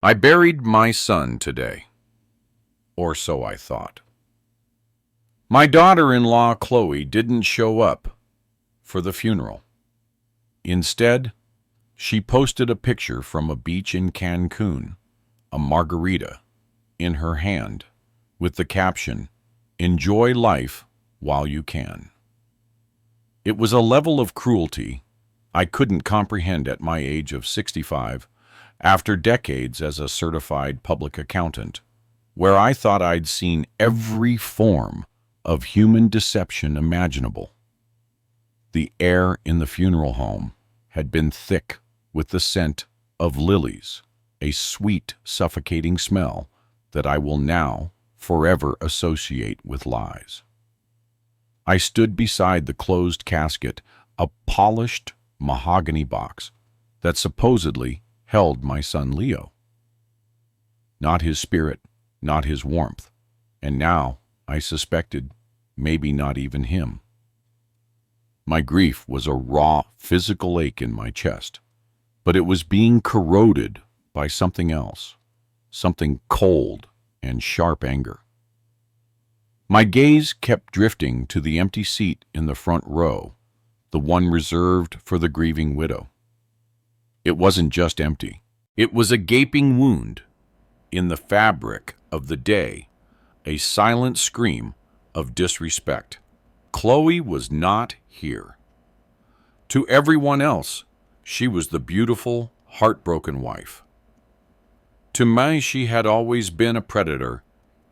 I buried my son today, or so I thought. My daughter-in-law, Chloe, didn't show up for the funeral. Instead, she posted a picture from a beach in Cancun, a margarita in her hand, with the caption, "Enjoy life while you can." It was a level of cruelty I couldn't comprehend at my age of 65, after decades as a certified public accountant, where I thought I'd seen every form of human deception imaginable. The air in the funeral home had been thick with the scent of lilies, a sweet, suffocating smell that I will now forever associate with lies. I stood beside the closed casket, a polished mahogany box that supposedly held my son Leo. Not his spirit, not his warmth, and now I suspected maybe not even him. My grief was a raw, physical ache in my chest, but it was being corroded by something else, something cold and sharp anger. My gaze kept drifting to the empty seat in the front row, the one reserved for the grieving widow. It wasn't just empty. It was a gaping wound in the fabric of the day, a silent scream of disrespect. Chloe was not here. To everyone else, she was the beautiful, heartbroken wife. To me, she had always been a predator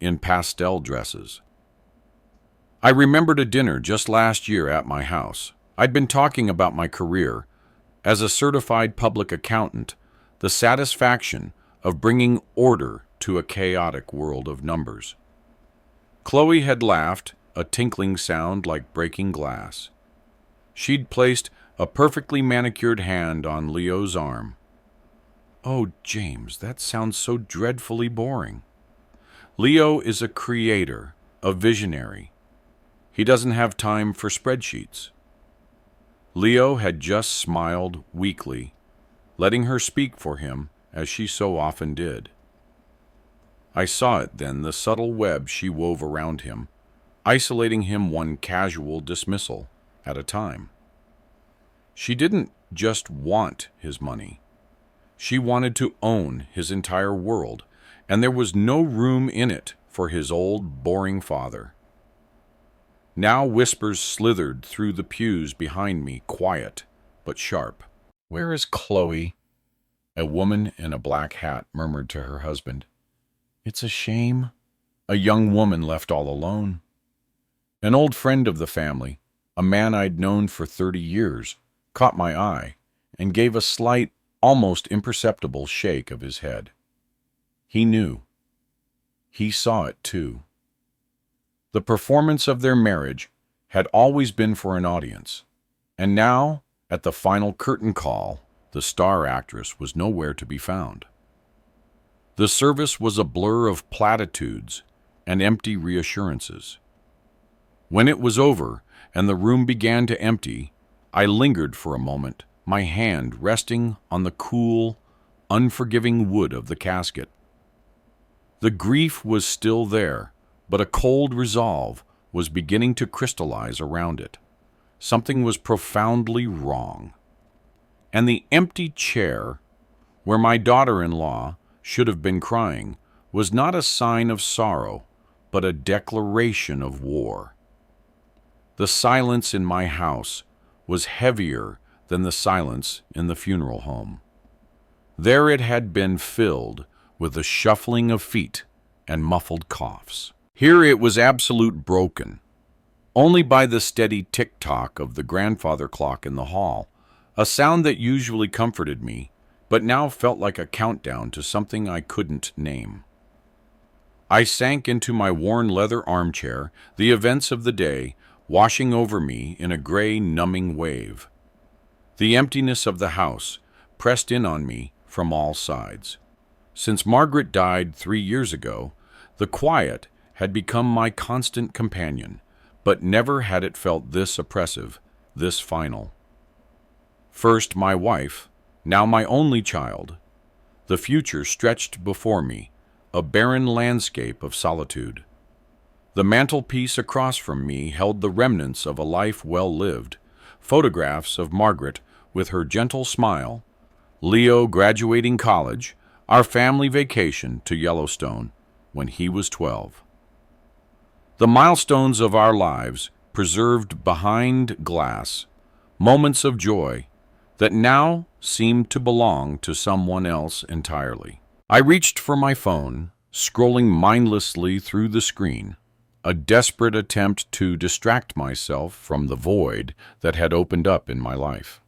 in pastel dresses. I remembered a dinner just last year at my house. I'd been talking about my career as a certified public accountant, the satisfaction of bringing order to a chaotic world of numbers. Chloe had laughed, a tinkling sound like breaking glass. She'd placed a perfectly manicured hand on Leo's arm. "Oh, James, that sounds so dreadfully boring. Leo is a creator, a visionary. He doesn't have time for spreadsheets." Leo had just smiled weakly, letting her speak for him as she so often did. I saw it then, the subtle web she wove around him, isolating him one casual dismissal at a time. She didn't just want his money. She wanted to own his entire world, and there was no room in it for his old, boring father. Now whispers slithered through the pews behind me, quiet but sharp. "Where is Chloe?" A woman in a black hat murmured to her husband. "It's a shame. A young woman left all alone." An old friend of the family, a man I'd known for 30 years, caught my eye and gave a slight, almost imperceptible shake of his head. He knew. He saw it too. The performance of their marriage had always been for an audience, and now, at the final curtain call, the star actress was nowhere to be found. The service was a blur of platitudes and empty reassurances. When it was over and the room began to empty, I lingered for a moment, my hand resting on the cool, unforgiving wood of the casket. The grief was still there, but a cold resolve was beginning to crystallize around it. Something was profoundly wrong. And the empty chair, where my daughter-in-law should have been crying, was not a sign of sorrow, but a declaration of war. The silence in my house was heavier than the silence in the funeral home. There it had been filled with the shuffling of feet and muffled coughs. Here it was absolute broken, only by the steady tick-tock of the grandfather clock in the hall, a sound that usually comforted me, but now felt like a countdown to something I couldn't name. I sank into my worn leather armchair, the events of the day washing over me in a gray, numbing wave. The emptiness of the house pressed in on me from all sides. Since Margaret died 3 years ago, the quiet had become my constant companion, but never had it felt this oppressive, this final. First my wife, now my only child. The future stretched before me, a barren landscape of solitude. The mantelpiece across from me held the remnants of a life well lived, photographs of Margaret with her gentle smile, Leo graduating college, our family vacation to Yellowstone when he was 12. The milestones of our lives preserved behind glass, moments of joy that now seemed to belong to someone else entirely. I reached for my phone, scrolling mindlessly through the screen, a desperate attempt to distract myself from the void that had opened up in my life.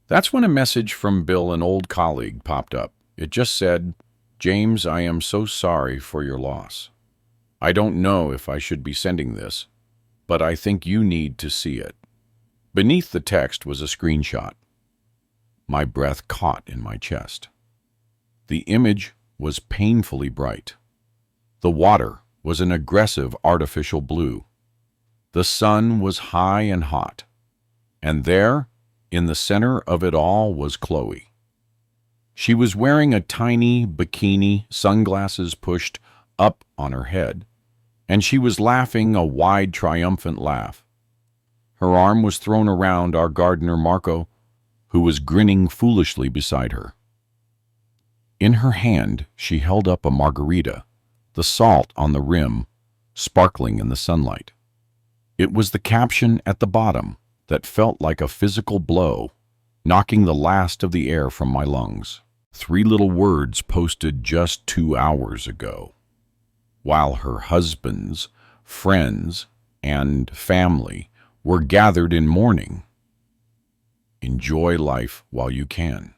That's when a message from Bill, an old colleague, popped up. It just said, "James, I am so sorry for your loss. I don't know if I should be sending this, but I think you need to see it." Beneath the text was a screenshot. My breath caught in my chest. The image was painfully bright. The water was an aggressive artificial blue. The sun was high and hot. And there, in the center of it all, was Chloe. She was wearing a tiny bikini, sunglasses pushed up on her head, and she was laughing a wide, triumphant laugh. Her arm was thrown around our gardener Marco, who was grinning foolishly beside her. In her hand, she held up a margarita, the salt on the rim sparkling in the sunlight. It was the caption at the bottom that felt like a physical blow, knocking the last of the air from my lungs. 3 little words posted just 2 hours ago, while her husband's friends and family were gathered in mourning. Enjoy life while you can.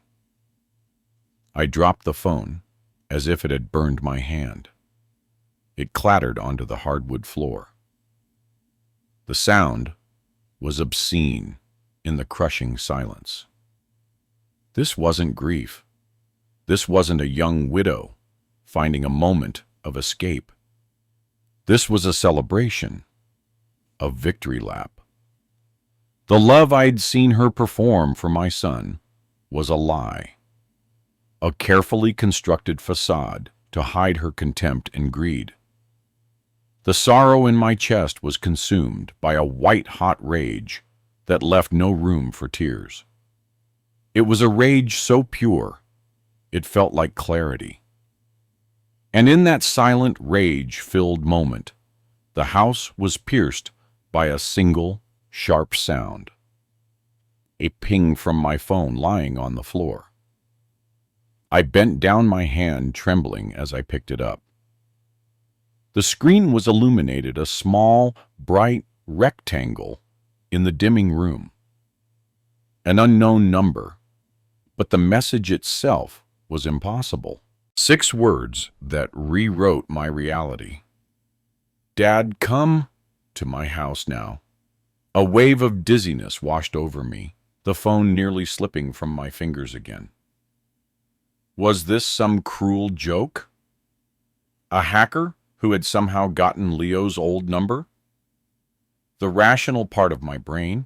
I dropped the phone as if it had burned my hand. It clattered onto the hardwood floor. The sound was obscene in the crushing silence. This wasn't grief. This wasn't a young widow finding a moment of escape. This was a celebration, a victory lap. The love I'd seen her perform for my son was a lie, a carefully constructed facade to hide her contempt and greed. The sorrow in my chest was consumed by a white-hot rage that left no room for tears. It was a rage so pure, it felt like clarity. And in that silent, rage-filled moment, the house was pierced by a single, sharp sound. A ping from my phone lying on the floor. I bent down my hand, trembling as I picked it up. The screen was illuminated, a small, bright rectangle in the dimming room. An unknown number, but the message itself was impossible. 6 words that rewrote my reality. "Dad, come to my house now." A wave of dizziness washed over me, the phone nearly slipping from my fingers again. Was this some cruel joke? A hacker who had somehow gotten Leo's old number? The rational part of my brain,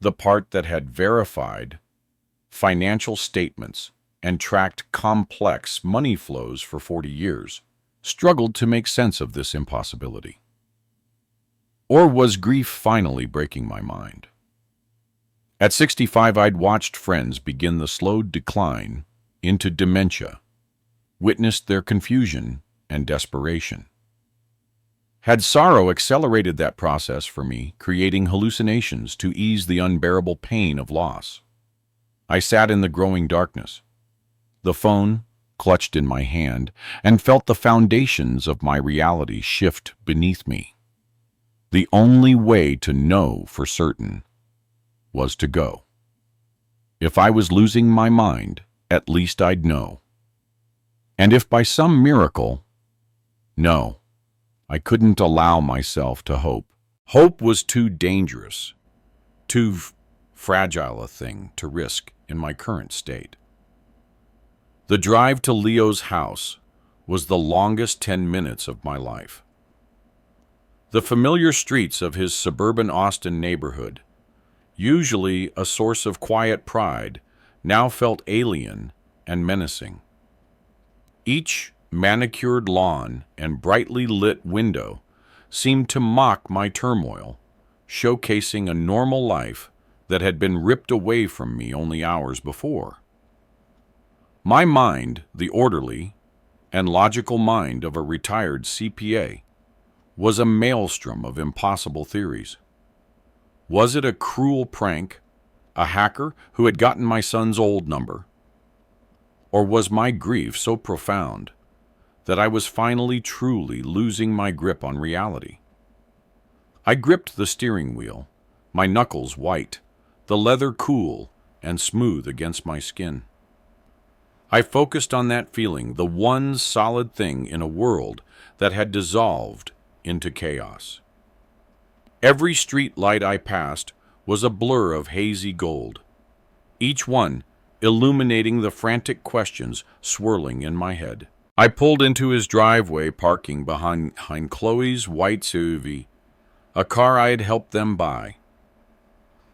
the part that had verified financial statements and tracked complex money flows for 40 years, struggled to make sense of this impossibility. Or was grief finally breaking my mind? At 65, I'd watched friends begin the slow decline into dementia, witnessed their confusion and desperation. Had sorrow accelerated that process for me, creating hallucinations to ease the unbearable pain of loss? I sat in the growing darkness, the phone clutched in my hand, and felt the foundations of my reality shift beneath me. The only way to know for certain was to go. If I was losing my mind, at least I'd know. And if by some miracle, no, I couldn't allow myself to hope. Hope was too dangerous, too fragile a thing to risk in my current state. The drive to Leo's house was the longest 10 minutes of my life. The familiar streets of his suburban Austin neighborhood, usually a source of quiet pride, now felt alien and menacing. Each manicured lawn and brightly lit window seemed to mock my turmoil, showcasing a normal life that had been ripped away from me only hours before. My mind, the orderly and logical mind of a retired CPA, was a maelstrom of impossible theories. Was it a cruel prank, a hacker who had gotten my son's old number? Or was my grief so profound that I was finally truly losing my grip on reality? I gripped the steering wheel, my knuckles white, the leather cool and smooth against my skin. I focused on that feeling, the one solid thing in a world that had dissolved into chaos. Every street light I passed was a blur of hazy gold, each one illuminating the frantic questions swirling in my head. I pulled into his driveway, parking behind Chloe's white SUV, a car I had helped them buy.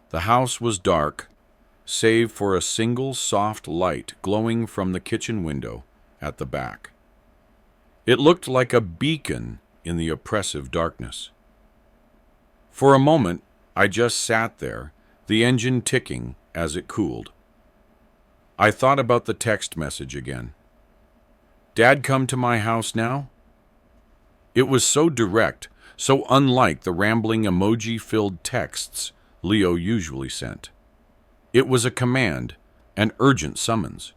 The house was dark, save for a single soft light glowing from the kitchen window at the back. It looked like a beacon in the oppressive darkness. For a moment, I just sat there, the engine ticking as it cooled. I thought about the text message again. "Dad come to my house now?" It was so direct, so unlike the rambling emoji-filled texts Leo usually sent. It was a command, an urgent summons.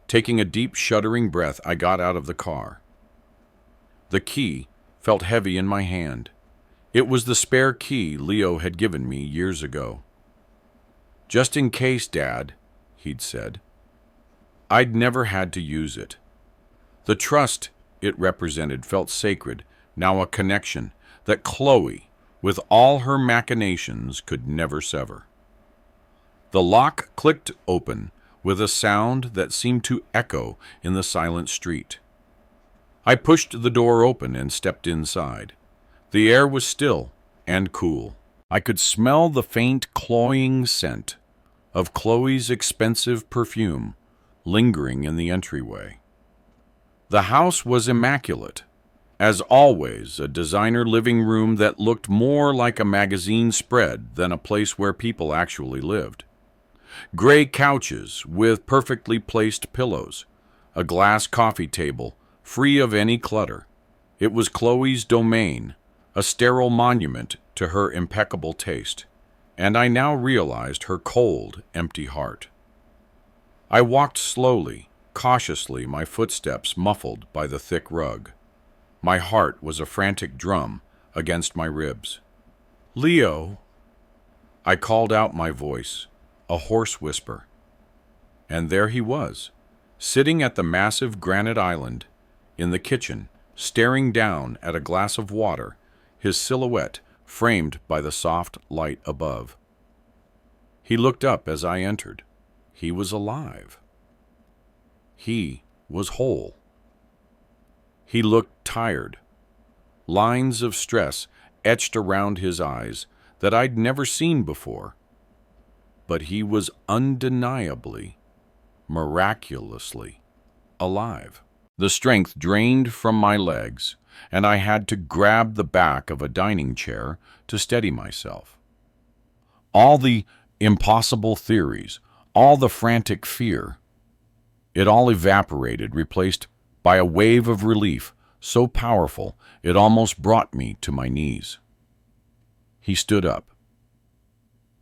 Taking a deep, shuddering breath, I got out of the car. The key felt heavy in my hand. It was the spare key Leo had given me years ago. "Just in case, Dad," he'd said. I'd never had to use it. The trust it represented felt sacred, now a connection that Chloe, with all her machinations, could never sever. The lock clicked open with a sound that seemed to echo in the silent street. I pushed the door open and stepped inside. The air was still and cool. I could smell the faint, cloying scent of Chloe's expensive perfume lingering in the entryway. The house was immaculate. As always, a designer living room that looked more like a magazine spread than a place where people actually lived. Gray couches with perfectly placed pillows, a glass coffee table free of any clutter. It was Chloe's domain, a sterile monument to her impeccable taste, and I now realized her cold, empty heart. I walked slowly, cautiously, my footsteps muffled by the thick rug. My heart was a frantic drum against my ribs. "Leo," I called out, my voice a hoarse whisper. And there he was, sitting at the massive granite island in the kitchen, staring down at a glass of water, his silhouette framed by the soft light above. He looked up as I entered. He was alive. He was whole. He looked tired, lines of stress etched around his eyes that I'd never seen before. But he was undeniably, miraculously alive. The strength drained from my legs, and I had to grab the back of a dining chair to steady myself. All the impossible theories, all the frantic fear, it all evaporated, replaced by a wave of relief so powerful it almost brought me to my knees. He stood up.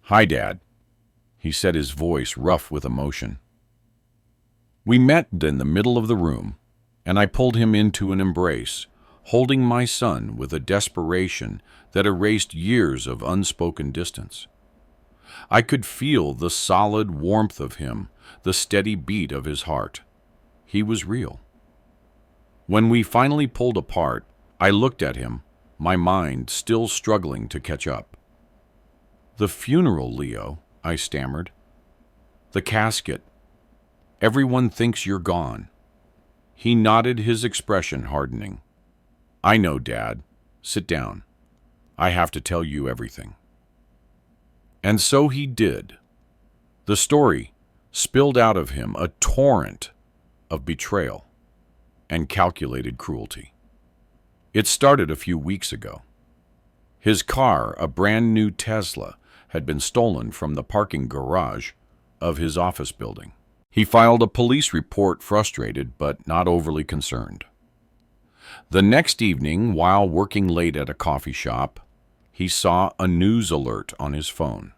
"Hi, Dad," he said, his voice rough with emotion. We met in the middle of the room, and I pulled him into an embrace, holding my son with a desperation that erased years of unspoken distance. I could feel the solid warmth of him, the steady beat of his heart. He was real. When we finally pulled apart, I looked at him, my mind still struggling to catch up. "The funeral, Leo," I stammered. "The casket. Everyone thinks you're gone." He nodded, his expression hardening. "I know, Dad. Sit down. I have to tell you everything." And so he did. The story spilled out of him, a torrent of betrayal. and calculated cruelty. It started a few weeks ago. His car, a brand new Tesla, had been stolen from the parking garage of his office building. He filed a police report, frustrated but not overly concerned. The next evening, while working late at a coffee shop, he saw a news alert on his phone.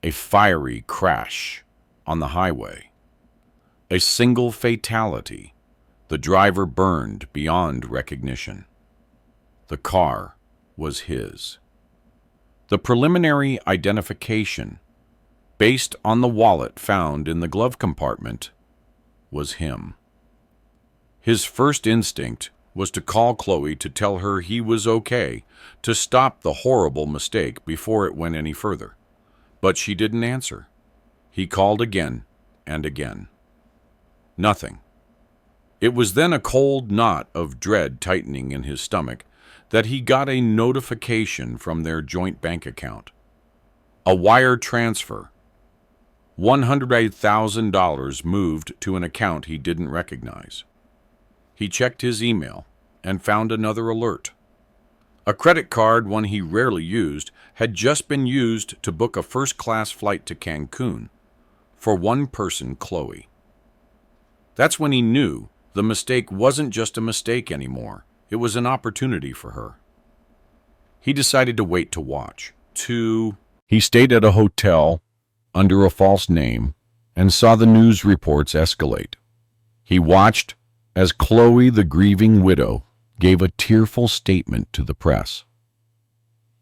A fiery crash on the highway. A single fatality. The driver burned beyond recognition. The car was his. The preliminary identification, based on the wallet found in the glove compartment, was him. His first instinct was to call Chloe to tell her he was okay, to stop the horrible mistake before it went any further. But she didn't answer. He called again and again. Nothing. It was then, a cold knot of dread tightening in his stomach, that he got a notification from their joint bank account. A wire transfer. $108,000 moved to an account he didn't recognize. He checked his email and found another alert. A credit card, one he rarely used, had just been used to book a first-class flight to Cancun for one person, Chloe. That's when he knew the mistake wasn't just a mistake anymore. It was an opportunity for her. He decided to wait to watch. He stayed at a hotel under a false name and saw the news reports escalate. He watched as Chloe, the grieving widow, gave a tearful statement to the press.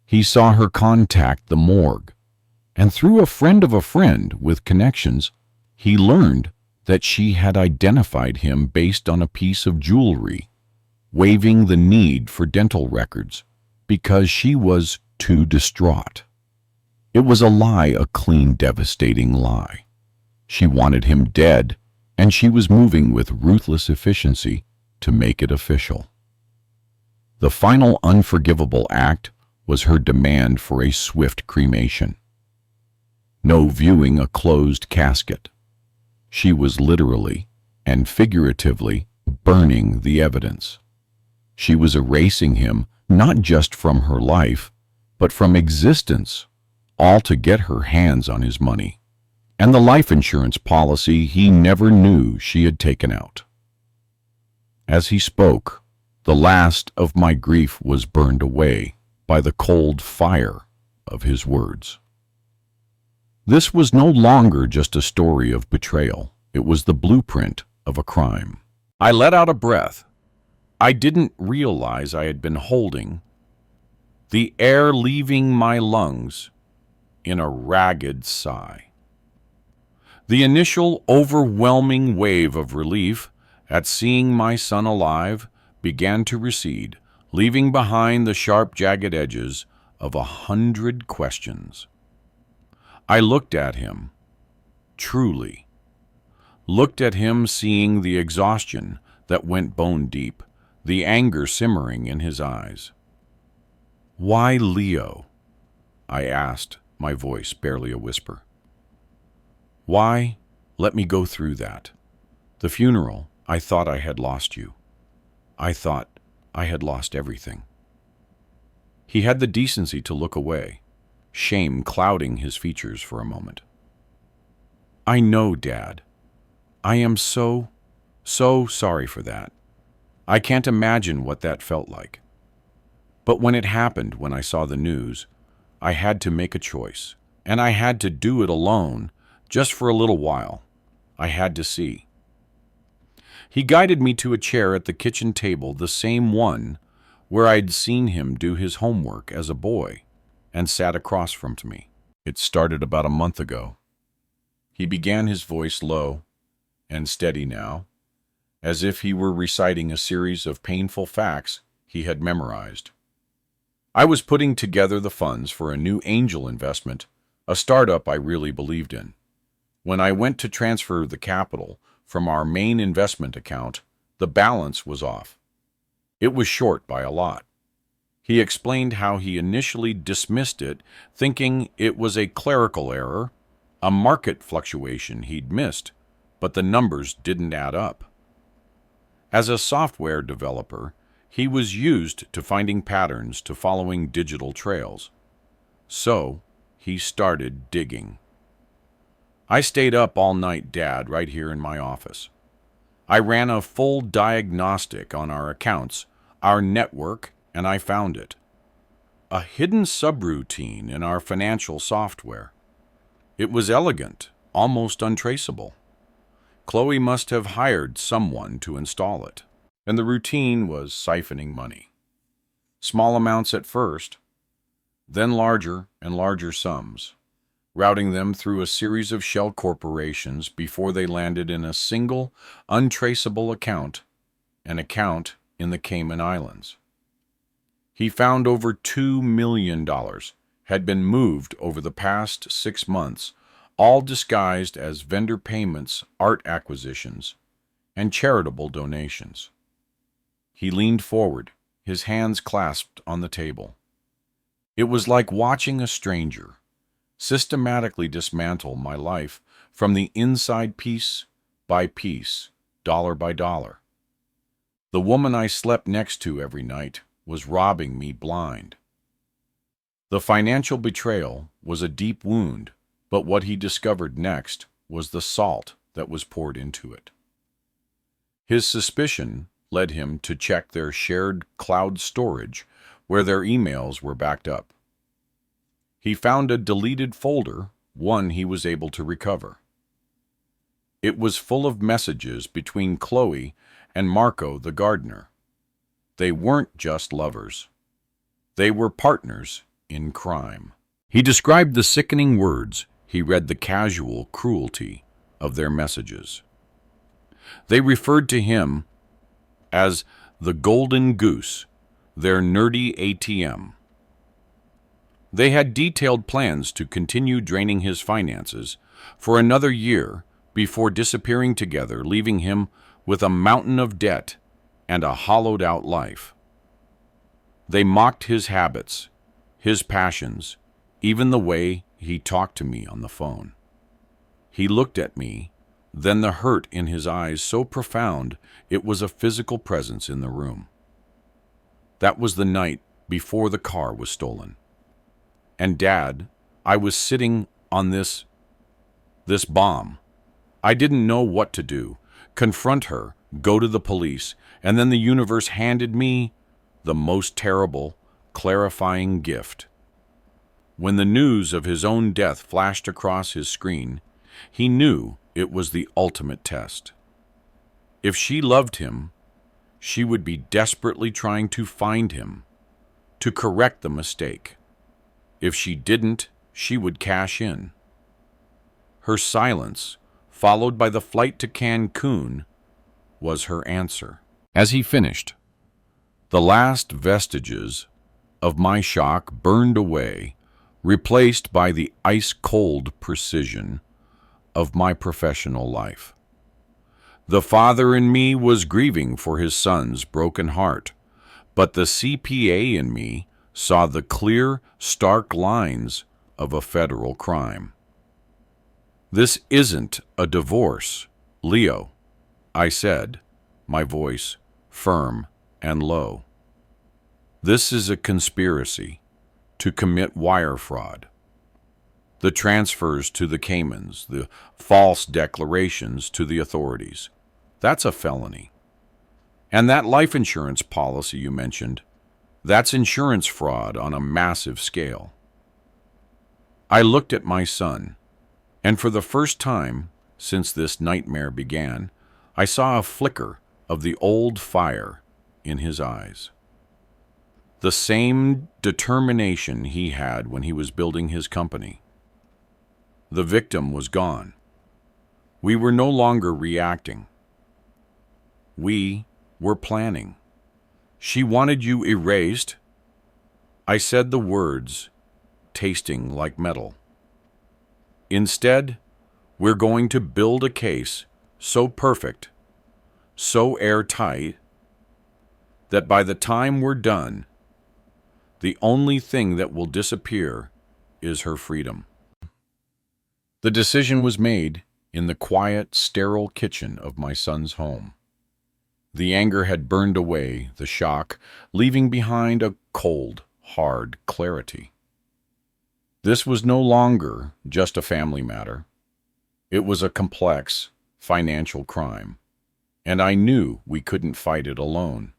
He saw her contact the morgue, and through a friend of a friend with connections, he learned that she had identified him based on a piece of jewelry, waiving the need for dental records because she was too distraught. It was a lie, a clean, devastating lie. She wanted him dead, and she was moving with ruthless efficiency to make it official. The final unforgivable act was her demand for a swift cremation. No viewing a closed casket. She was literally and figuratively burning the evidence. She was erasing him not just from her life, but from existence, all to get her hands on his money and the life insurance policy he never knew she had taken out. As he spoke, the last of my grief was burned away by the cold fire of his words. This was no longer just a story of betrayal. It was the blueprint of a crime. I let out a breath. I didn't realize I had been holding the air leaving my lungs in a ragged sigh. The initial overwhelming wave of relief at seeing my son alive began to recede, leaving behind the sharp, jagged edges of 100 questions. I looked at him, truly. Looked at him, seeing the exhaustion that went bone deep, the anger simmering in his eyes. "Why Leo?" I asked, my voice barely a whisper. "Why? Let me go through that. The funeral, I thought I had lost you. I thought I had lost everything." He had the decency to look away, shame clouding his features for a moment. "I know, Dad. I am so sorry for that. I can't imagine what that felt like. But when it happened, when I saw the news, I had to make a choice, and I had to do it alone, just for a little while. I had to see." He guided me to a chair at the kitchen table, the same one where I'd seen him do his homework as a boy, and sat across from me. "It started about a month ago." He began, his voice low and steady now, as if he were reciting a series of painful facts he had memorized. "I was putting together the funds for a new angel investment, a startup I really believed in. When I went to transfer the capital from our main investment account, the balance was off. It was short by a lot." He explained how he initially dismissed it, thinking it was a clerical error, a market fluctuation he'd missed, but the numbers didn't add up. As a software developer, he was used to finding patterns, to following digital trails. So, he started digging. I stayed up all night, Dad, right here in my office. I ran a full diagnostic on our accounts, our network, and I found it. A hidden subroutine in our financial software. It was elegant, almost untraceable. Chloe must have hired someone to install it. And the routine was siphoning money. Small amounts at first, then larger and larger sums, routing them through a series of shell corporations before they landed in a single, untraceable account, an account in the Cayman Islands. He found over $2 million had been moved over the past 6 months, all disguised as vendor payments, art acquisitions, and charitable donations. He leaned forward, his hands clasped on the table. It was like watching a stranger systematically dismantle my life from the inside, piece by piece, dollar by dollar. The woman I slept next to every night was robbing me blind. The financial betrayal was a deep wound, but what he discovered next was the salt that was poured into it. His suspicion led him to check their shared cloud storage where their emails were backed up. He found a deleted folder, one he was able to recover. It was full of messages between Chloe and Marco the gardener. They weren't just lovers. They were partners in crime. He described the sickening words. He read the casual cruelty of their messages. They referred to him as the Golden Goose, their nerdy ATM. They had detailed plans to continue draining his finances for another year before disappearing together, leaving him with a mountain of debt and a hollowed-out life. They mocked his habits, his passions, even the way he talked to me on the phone. He looked at me, then the hurt in his eyes so profound it was a physical presence in the room. That was the night before the car was stolen. And Dad, I was sitting on this bomb. I didn't know what to do. Confront her, go to the police, and then the universe handed me the most terrible, clarifying gift. When the news of his own death flashed across his screen, he knew it was the ultimate test. If she loved him, she would be desperately trying to find him, to correct the mistake. If she didn't, she would cash in. Her silence, followed by the flight to Cancun, was her answer. As he finished, the last vestiges of my shock burned away, replaced by the ice-cold precision of my professional life. The father in me was grieving for his son's broken heart, but the CPA in me saw the clear, stark lines of a federal crime. This isn't a divorce, Leo, I said, my voice firm and low. This is a conspiracy to commit wire fraud. The transfers to the Caymans, the false declarations to the authorities, that's a felony. And that life insurance policy you mentioned, that's insurance fraud on a massive scale. I looked at my son, and for the first time since this nightmare began, I saw a flicker of the old fire in his eyes. The same determination he had when he was building his company. The victim was gone. We were no longer reacting. We were planning. She wanted you erased. I said the words, tasting like metal. Instead, we're going to build a case so perfect, so airtight, that by the time we're done, the only thing that will disappear is her freedom. The decision was made in the quiet, sterile kitchen of my son's home. The anger had burned away the shock, leaving behind a cold, hard clarity. This was no longer just a family matter. It was a complex, financial crime, and I knew we couldn't fight it alone.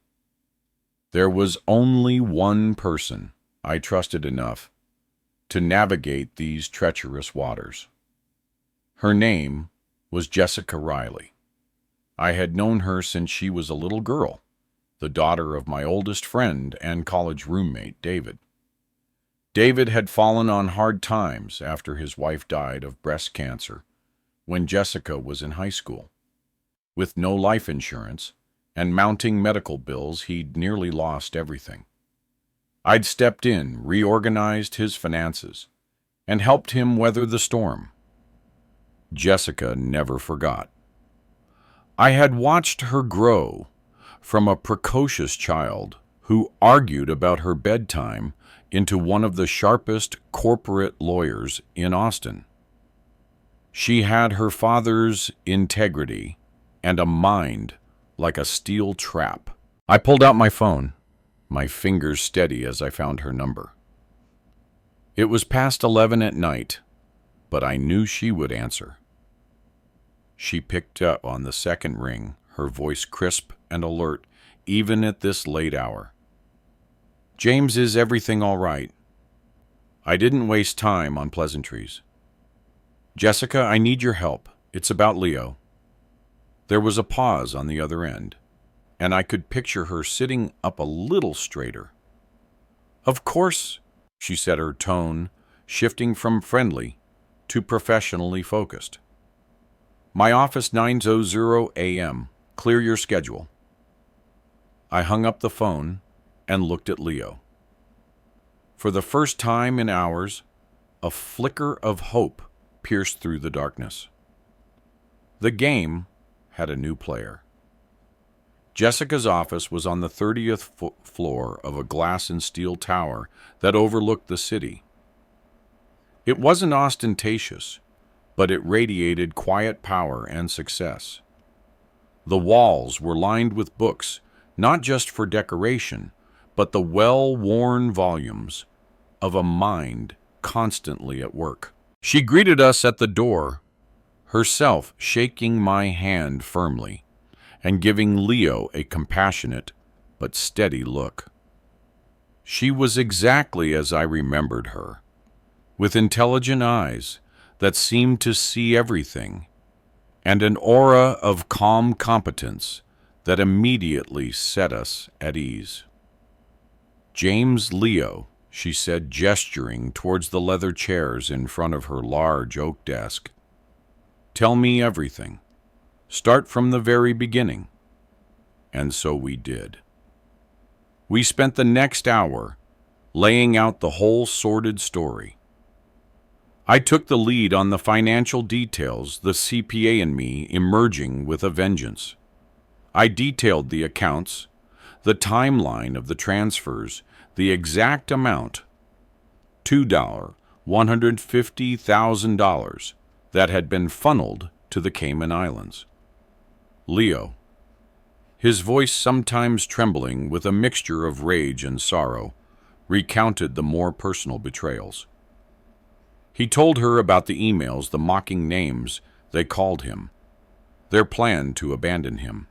There was only one person I trusted enough to navigate these treacherous waters. Her name was Jessica Riley. I had known her since she was a little girl, the daughter of my oldest friend and college roommate, David. David had fallen on hard times after his wife died of breast cancer when Jessica was in high school. With no life insurance and mounting medical bills, he'd nearly lost everything. I'd stepped in, reorganized his finances, and helped him weather the storm. Jessica never forgot. I had watched her grow from a precocious child who argued about her bedtime into one of the sharpest corporate lawyers in Austin. She had her father's integrity and a mind like a steel trap. I pulled out my phone, my fingers steady as I found her number. It was past 11 at night, but I knew she would answer. She picked up on the second ring, her voice crisp and alert, even at this late hour. "James, is everything all right?" I didn't waste time on pleasantries. "Jessica, I need your help. It's about Leo." There was a pause on the other end, and I could picture her sitting up a little straighter. "Of course," she said, her tone shifting from friendly to professionally focused. "My office 9:00 a.m. Clear your schedule." I hung up the phone and looked at Leo. For the first time in hours, a flicker of hope pierced through the darkness. The game had a new player. Jessica's office was on the 30th floor of a glass and steel tower that overlooked the city. It wasn't ostentatious, but it radiated quiet power and success. The walls were lined with books, not just for decoration, but the well-worn volumes of a mind constantly at work. She greeted us at the door, herself shaking my hand firmly and giving Leo a compassionate but steady look. She was exactly as I remembered her, with intelligent eyes that seemed to see everything, and an aura of calm competence that immediately set us at ease. "James, Leo," she said, gesturing towards the leather chairs in front of her large oak desk. "Tell me everything. Start from the very beginning." And so we did. We spent the next hour laying out the whole sordid story. I took the lead on the financial details, the CPA in me emerging with a vengeance. I detailed the accounts, the timeline of the transfers, the exact amount, $150,000 that had been funneled to the Cayman Islands. Leo, his voice sometimes trembling with a mixture of rage and sorrow, recounted the more personal betrayals. He told her about the emails, the mocking names they called him, their plan to abandon him.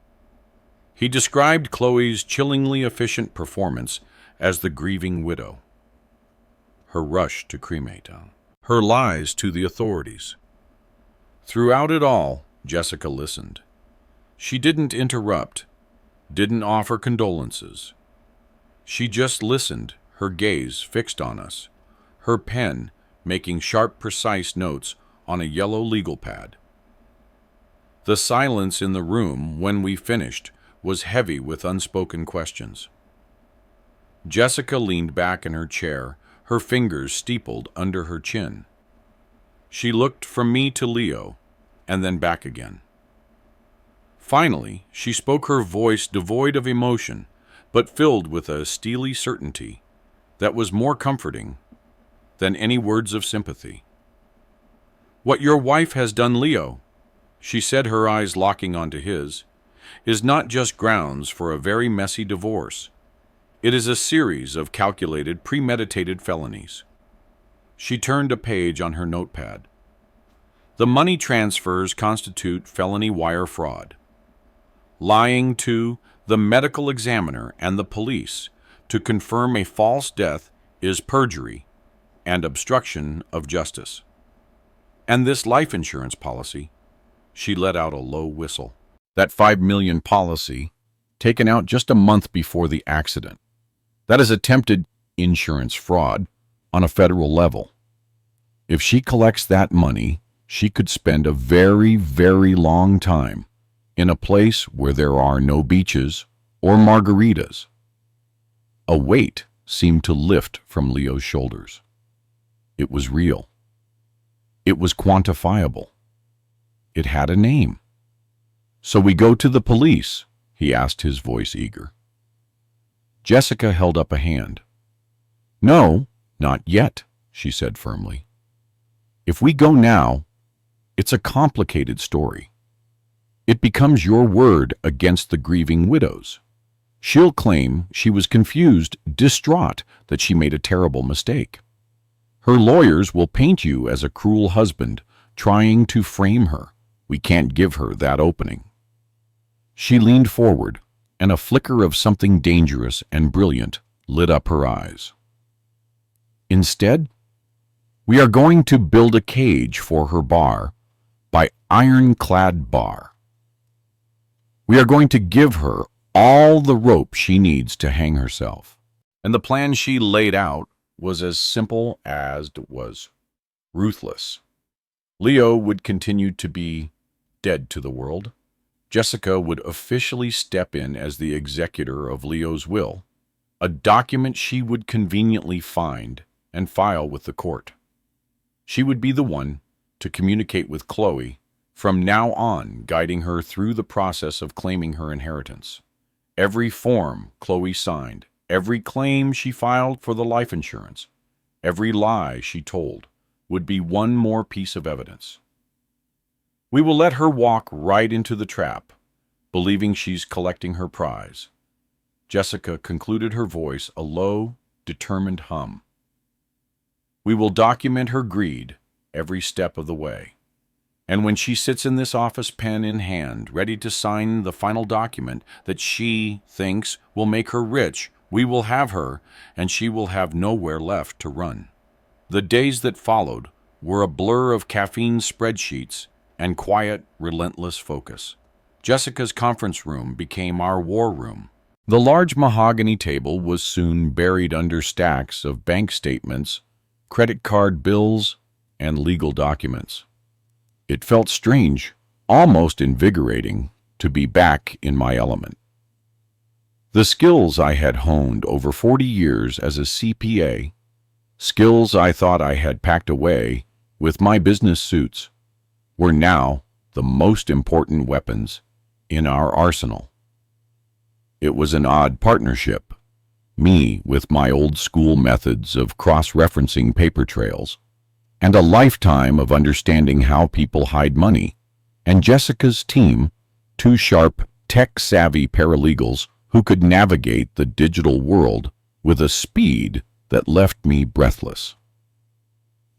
He described Chloe's chillingly efficient performance as the grieving widow, her rush to cremate, her lies to the authorities. Throughout it all, Jessica listened. She didn't interrupt, didn't offer condolences. She just listened, her gaze fixed on us, her pen making sharp, precise notes on a yellow legal pad. The silence in the room when we finished was heavy with unspoken questions. Jessica leaned back in her chair, her fingers steepled under her chin. She looked from me to Leo, and then back again. Finally, she spoke, her voice devoid of emotion, but filled with a steely certainty that was more comforting than any words of sympathy. "What your wife has done, Leo," she said, her eyes locking onto his, is not just grounds for a very messy divorce. It is a series of calculated, premeditated felonies. She turned a page on her notepad. The money transfers constitute felony wire fraud. Lying to the medical examiner and the police to confirm a false death is perjury and obstruction of justice. And this life insurance policy, she let out a low whistle. That $5 million policy, taken out just a month before the accident. That is attempted insurance fraud on a federal level. If she collects that money, she could spend a very, very long time in a place where there are no beaches or margaritas. A weight seemed to lift from Leo's shoulders. It was real. It was quantifiable. It had a name. "So we go to the police?" he asked, his voice eager. Jessica held up a hand. "No, not yet," she said firmly. "If we go now, it's a complicated story. It becomes your word against the grieving widows. She'll claim she was confused, distraught that she made a terrible mistake. Her lawyers will paint you as a cruel husband trying to frame her. We can't give her that opening." She leaned forward, and a flicker of something dangerous and brilliant lit up her eyes. "Instead, we are going to build a cage for her bar by ironclad bar. We are going to give her all the rope she needs to hang herself." And the plan she laid out was as simple as it was ruthless. Leo would continue to be dead to the world. Jessica would officially step in as the executor of Leo's will, a document she would conveniently find and file with the court. She would be the one to communicate with Chloe from now on, guiding her through the process of claiming her inheritance. Every form Chloe signed, every claim she filed for the life insurance, every lie she told would be one more piece of evidence. We will let her walk right into the trap, believing she's collecting her prize. Jessica concluded, her voice a low, determined hum. We will document her greed every step of the way. And when she sits in this office, pen in hand, ready to sign the final document that she thinks will make her rich, we will have her, and she will have nowhere left to run. The days that followed were a blur of caffeine spreadsheets and quiet, relentless focus. Jessica's conference room became our war room. The large mahogany table was soon buried under stacks of bank statements, credit card bills, and legal documents. It felt strange, almost invigorating, to be back in my element. The skills I had honed over 40 years as a CPA, skills I thought I had packed away with my business suits, were now the most important weapons in our arsenal. It was an odd partnership, me with my old school methods of cross-referencing paper trails, and a lifetime of understanding how people hide money, and Jessica's team, two sharp, tech-savvy paralegals who could navigate the digital world with a speed that left me breathless.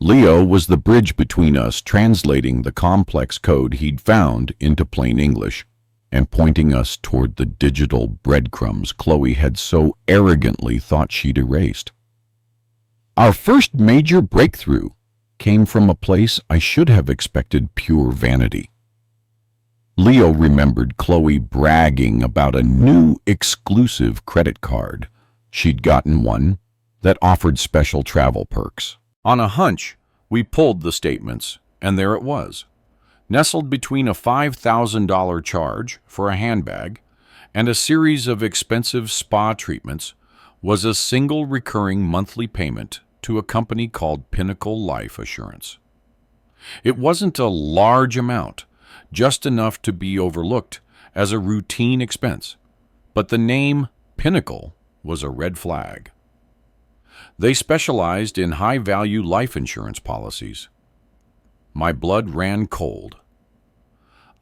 Leo was the bridge between us, translating the complex code he'd found into plain English and pointing us toward the digital breadcrumbs Chloe had so arrogantly thought she'd erased. Our first major breakthrough came from a place I should have expected pure vanity. Leo remembered Chloe bragging about a new exclusive credit card. She'd gotten one that offered special travel perks. On a hunch, we pulled the statements, and there it was. Nestled between a $5,000 charge for a handbag and a series of expensive spa treatments was a single recurring monthly payment to a company called Pinnacle Life Assurance. It wasn't a large amount, just enough to be overlooked as a routine expense, but the name Pinnacle was a red flag. They specialized in high-value life insurance policies. My blood ran cold.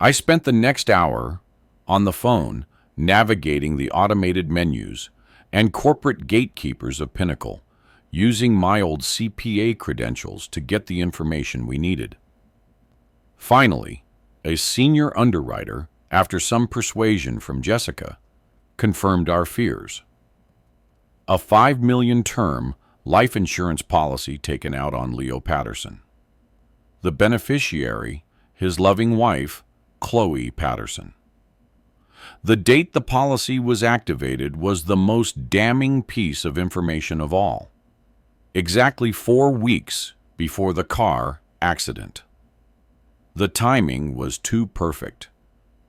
I spent the next hour on the phone, navigating the automated menus, and corporate gatekeepers of Pinnacle, using my old CPA credentials to get the information we needed. Finally, a senior underwriter, after some persuasion from Jessica, confirmed our fears. A $5 million term life insurance policy taken out on Leo Patterson. The beneficiary, his loving wife, Chloe Patterson. The date the policy was activated was the most damning piece of information of all. Exactly 4 weeks before the car accident. The timing was too perfect,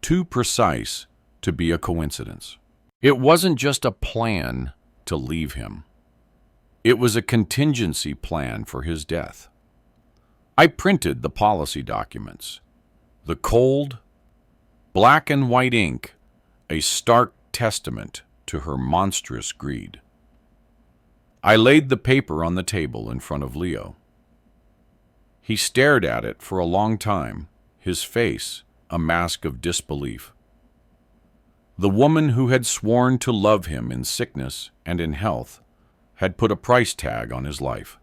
too precise to be a coincidence. It wasn't just a plan to leave him. It was a contingency plan for his death. I printed the policy documents. The cold, black and white ink, a stark testament to her monstrous greed. I laid the paper on the table in front of Leo. He stared at it for a long time, his face a mask of disbelief. The woman who had sworn to love him in sickness and in health had put a price tag on his life.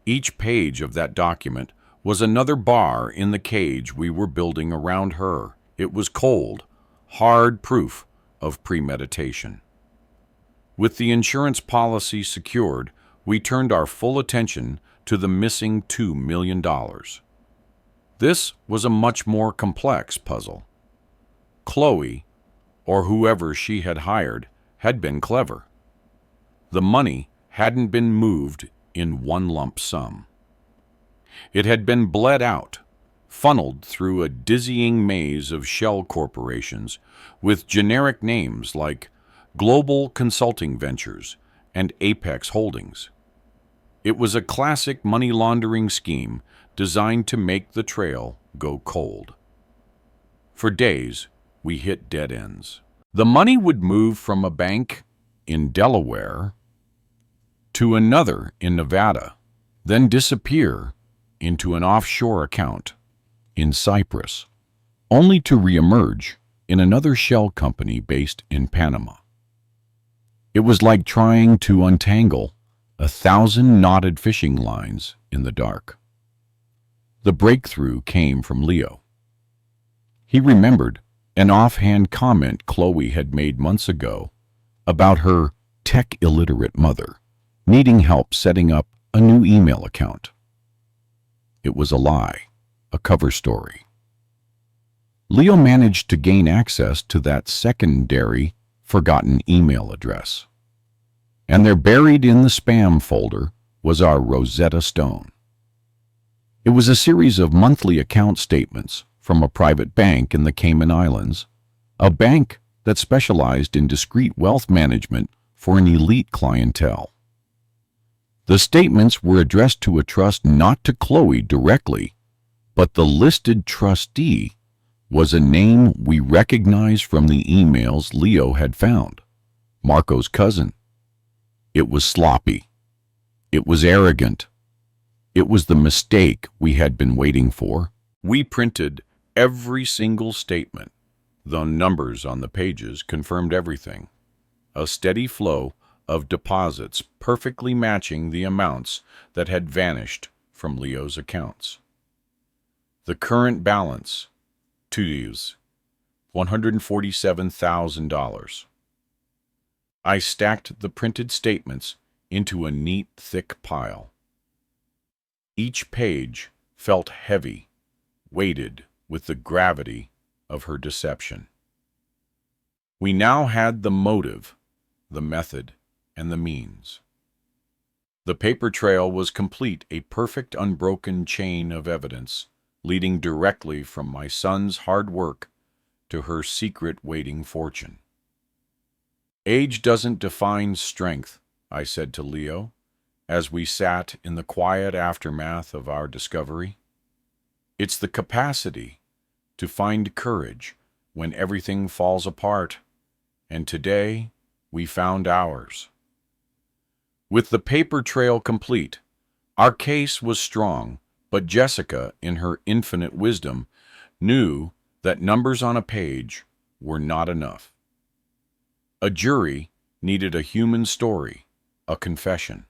Each page of that document was another bar in the cage we were building around her. It was cold, hard proof of premeditation. With the insurance policy secured, we turned our full attention to the missing $2 million. This was a much more complex puzzle. Chloe, or whoever she had hired, had been clever. The money hadn't been moved in one lump sum. It had been bled out, funneled through a dizzying maze of shell corporations with generic names like Global Consulting Ventures and Apex Holdings. It was a classic money laundering scheme designed to make the trail go cold. For days, we hit dead ends. The money would move from a bank in Delaware to another in Nevada, then disappear into an offshore account in Cyprus, only to reemerge in another shell company based in Panama. It was like trying to untangle 1,000 knotted fishing lines in the dark. The breakthrough came from Leo. He remembered an offhand comment Chloe had made months ago about her tech-illiterate mother needing help setting up a new email account. It was a lie, a cover story. Leo managed to gain access to that secondary, forgotten email address. And there, buried in the spam folder, was our Rosetta Stone. It was a series of monthly account statements from a private bank in the Cayman Islands, a bank that specialized in discreet wealth management for an elite clientele. The statements were addressed to a trust not to Chloe directly, but the listed trustee was a name we recognized from the emails Leo had found, Marco's cousin. It was sloppy. It was arrogant. It was the mistake we had been waiting for. We printed every single statement. The numbers on the pages confirmed everything. A steady flow of deposits perfectly matching the amounts that had vanished from Leo's accounts. The current balance, $147,000. I stacked the printed statements into a neat, thick pile. Each page felt heavy, weighted with the gravity of her deception. We now had the motive, the method, and the means. The paper trail was complete, a perfect unbroken chain of evidence, leading directly from my son's hard work to her secret waiting fortune. Age doesn't define strength, I said to Leo, as we sat in the quiet aftermath of our discovery. It's the capacity to find courage when everything falls apart, and today we found ours. With the paper trail complete, our case was strong, but Jessica, in her infinite wisdom, knew that numbers on a page were not enough. A jury needed a human story, a confession.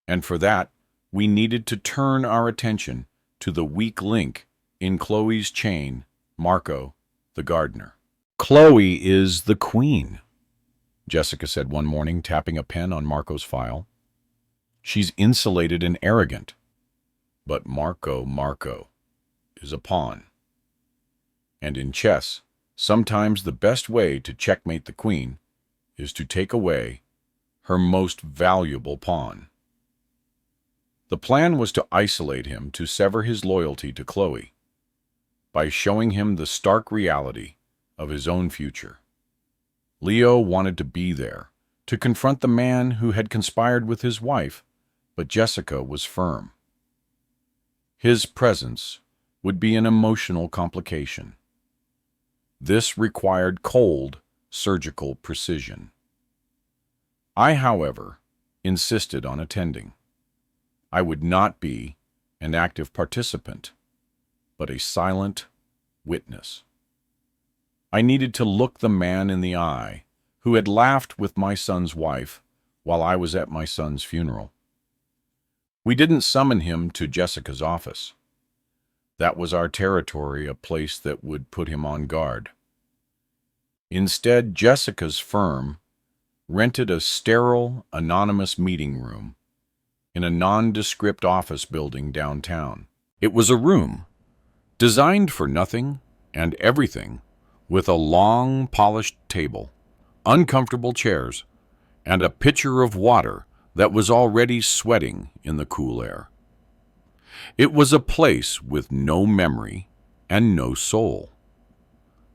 And for that, we needed to turn our attention to the weak link in Chloe's chain, Marco, the gardener. "Chloe is the queen," Jessica said one morning, tapping a pen on Marco's file. "She's insulated and arrogant. But Marco is a pawn. And in chess, sometimes the best way to checkmate the queen is to take away her most valuable pawn." The plan was to isolate him, to sever his loyalty to Chloe, by showing him the stark reality of his own future. Leo wanted to be there, to confront the man who had conspired with his wife, but Jessica was firm. His presence would be an emotional complication. This required cold, surgical precision. I, however, insisted on attending. I would not be an active participant, but a silent witness. I needed to look the man in the eye who had laughed with my son's wife while I was at my son's funeral. We didn't summon him to Jessica's office. That was our territory, a place that would put him on guard. Instead, Jessica's firm rented a sterile, anonymous meeting room in a nondescript office building downtown. It was a room designed for nothing and everything, with a long, polished table, uncomfortable chairs, and a pitcher of water that was already sweating in the cool air. It was a place with no memory and no soul.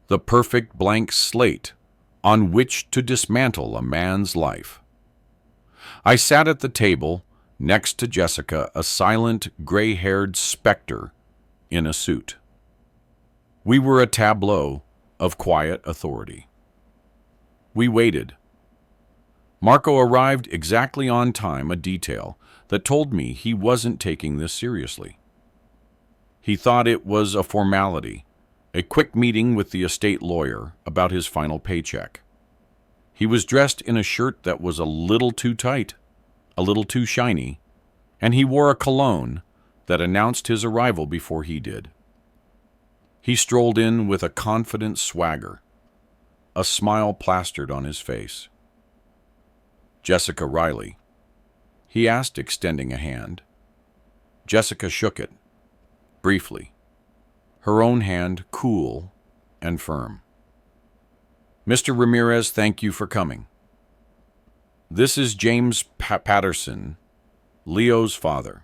The perfect blank slate on which to dismantle a man's life. I sat at the table next to Jessica, a silent, gray-haired specter in a suit. We were a tableau of quiet authority. We waited. Marco arrived exactly on time, a detail that told me he wasn't taking this seriously. He thought it was a formality, a quick meeting with the estate lawyer about his final paycheck. He was dressed in a shirt that was a little too tight, a little too shiny, and he wore a cologne that announced his arrival before he did. He strolled in with a confident swagger, a smile plastered on his face. "Jessica Riley," he asked, extending a hand. Jessica shook it, briefly, her own hand cool and firm. "Mr. Ramirez, thank you for coming. This is James Patterson, Leo's father."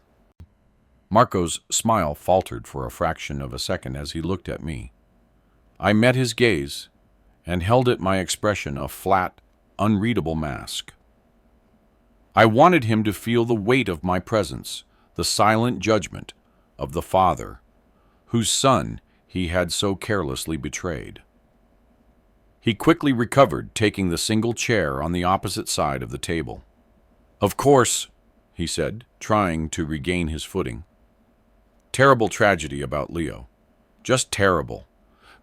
Marco's smile faltered for a fraction of a second as he looked at me. I met his gaze and held at my expression a flat, unreadable mask. I wanted him to feel the weight of my presence, the silent judgment of the father whose son he had so carelessly betrayed. He quickly recovered, taking the single chair on the opposite side of the table. "Of course," he said, trying to regain his footing. "Terrible tragedy about Leo. Just terrible.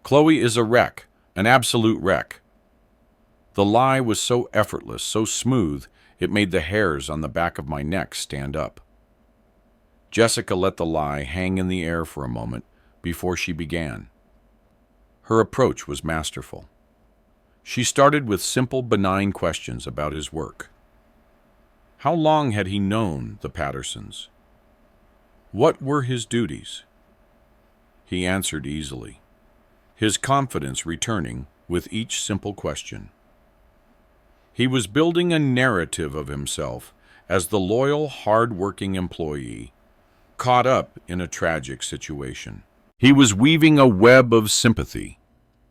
Chloe is a wreck, an absolute wreck." The lie was so effortless, so smooth, it made the hairs on the back of my neck stand up. Jessica let the lie hang in the air for a moment before she began. Her approach was masterful. She started with simple, benign questions about his work. How long had he known the Pattersons? What were his duties? He answered easily, his confidence returning with each simple question. He was building a narrative of himself as the loyal, hard-working employee caught up in a tragic situation. He was weaving a web of sympathy,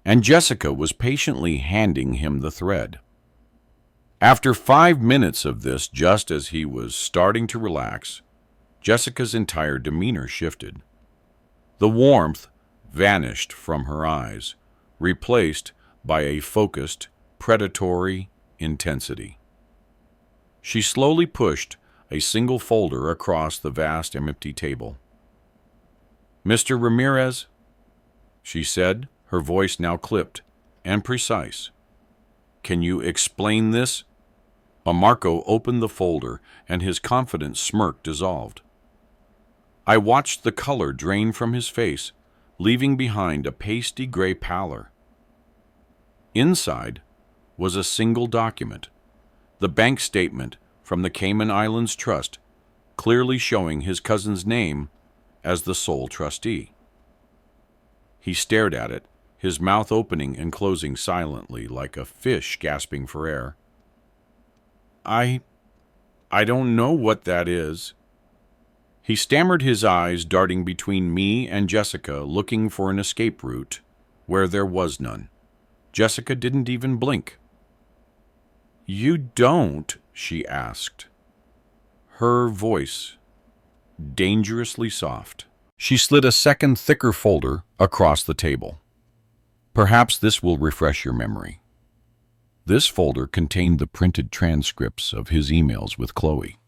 and Jessica was patiently handing him the thread. After 5 minutes of this, just as he was starting to relax, Jessica's entire demeanor shifted. The warmth vanished from her eyes, replaced by a focused, predatory intensity. She slowly pushed a single folder across the vast empty table. "Mr. Ramirez," she said, her voice now clipped, and precise. Can you explain this? Marco opened the folder, and his confident smirk dissolved. I watched the color drain from his face, leaving behind a pasty gray pallor. Inside was a single document, the bank statement from the Cayman Islands Trust, clearly showing his cousin's name as the sole trustee. He stared at it, his mouth opening and closing silently like a fish gasping for air. I don't know what that is. He stammered, his eyes darting between me and Jessica, looking for an escape route where there was none. Jessica didn't even blink. You don't? She asked, her voice dangerously soft. She slid a second, thicker folder across the table. Perhaps this will refresh your memory. This folder contained the printed transcripts of his emails with Chloe.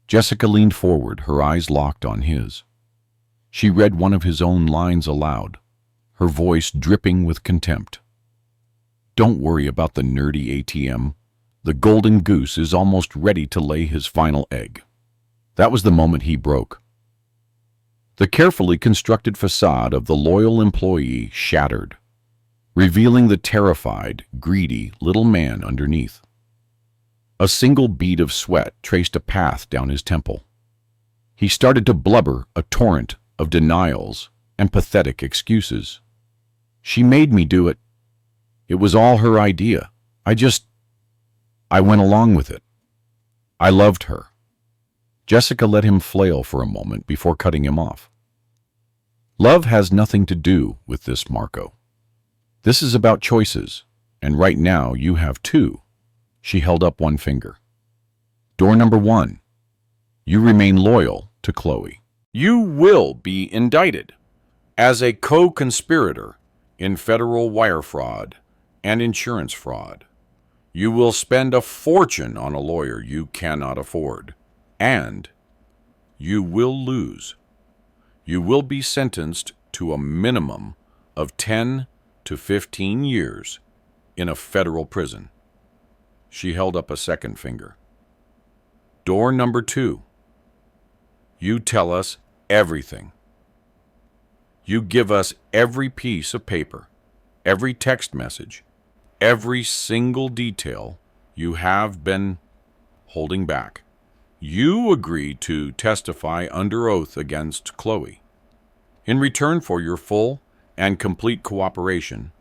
Jessica leaned forward, her eyes locked on his. She read one of his own lines aloud, her voice dripping with contempt. Don't worry about the nerdy ATM. The golden goose is almost ready to lay his final egg. That was the moment he broke. The carefully constructed facade of the loyal employee shattered, revealing the terrified, greedy little man underneath. A single bead of sweat traced a path down his temple. He started to blubber a torrent of denials and pathetic excuses. She made me do it. It was all her idea. I went along with it. I loved her. Jessica let him flail for a moment before cutting him off. Love has nothing to do with this, Marco. This is about choices, and right now you have two. She held up one finger. Door number 1. You remain loyal to Chloe. You will be indicted as a co-conspirator in federal wire fraud and insurance fraud. You will spend a fortune on a lawyer you cannot afford, and you will lose. You will be sentenced to a minimum of 10 to 15 years in a federal prison. She held up a second finger. Door number 2. You tell us everything. You give us every piece of paper, every text message, every single detail you have been holding back. You agree to testify under oath against Chloe. In return for your full and complete cooperation,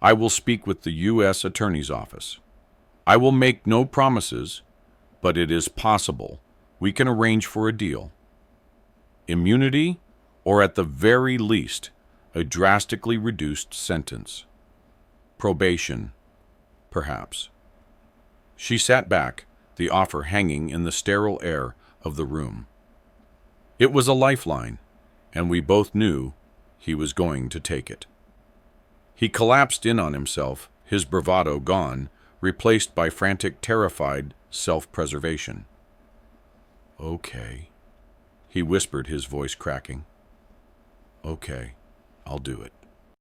I will speak with the U.S. Attorney's Office. I will make no promises, but it is possible we can arrange for a deal. Immunity, or at the very least, a drastically reduced sentence. Probation, perhaps. She sat back, the offer hanging in the sterile air of the room. It was a lifeline, and we both knew he was going to take it. He collapsed in on himself, his bravado gone, replaced by frantic, terrified self-preservation. Okay, he whispered, his voice cracking. Okay, I'll do it.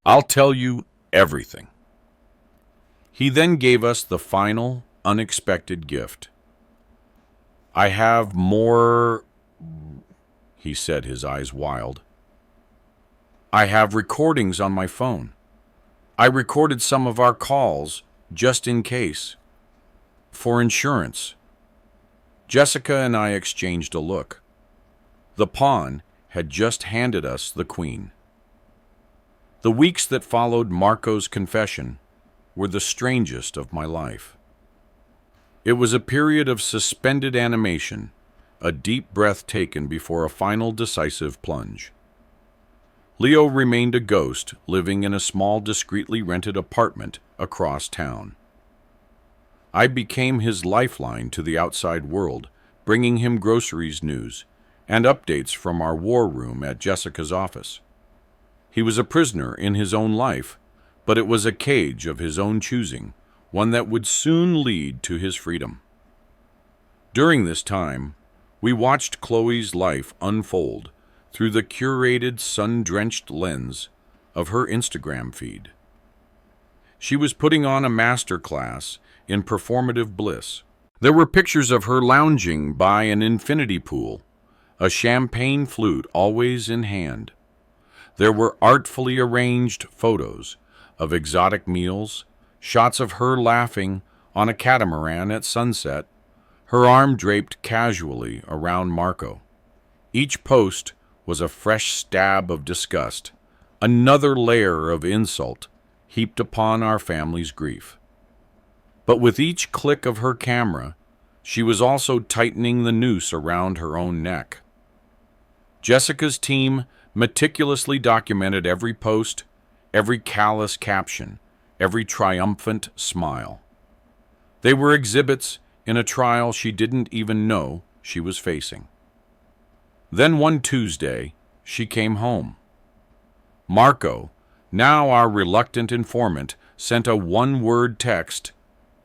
I'll tell you everything. He then gave us the final, unexpected gift. I have more, he said, his eyes wild. I have recordings on my phone. I recorded some of our calls just in case. For insurance. Jessica and I exchanged a look. The pawn had just handed us the queen. The weeks that followed Marco's confession were the strangest of my life. It was a period of suspended animation, a deep breath taken before a final decisive plunge. Leo remained a ghost, living in a small, discreetly rented apartment across town. I became his lifeline to the outside world, bringing him groceries, news, and updates from our war room at Jessica's office. He was a prisoner in his own life, but it was a cage of his own choosing, one that would soon lead to his freedom. During this time, we watched Chloe's life unfold through the curated, sun-drenched lens of her Instagram feed. She was putting on a master class in performative bliss. There were pictures of her lounging by an infinity pool, a champagne flute always in hand. There were artfully arranged photos of exotic meals, shots of her laughing on a catamaran at sunset, her arm draped casually around Marco. Each post was a fresh stab of disgust, another layer of insult heaped upon our family's grief. But with each click of her camera, she was also tightening the noose around her own neck. Jessica's team meticulously documented every post, every callous caption, every triumphant smile. They were exhibits in a trial she didn't even know she was facing. Then one Tuesday, she came home. Marco, now our reluctant informant, sent a one-word text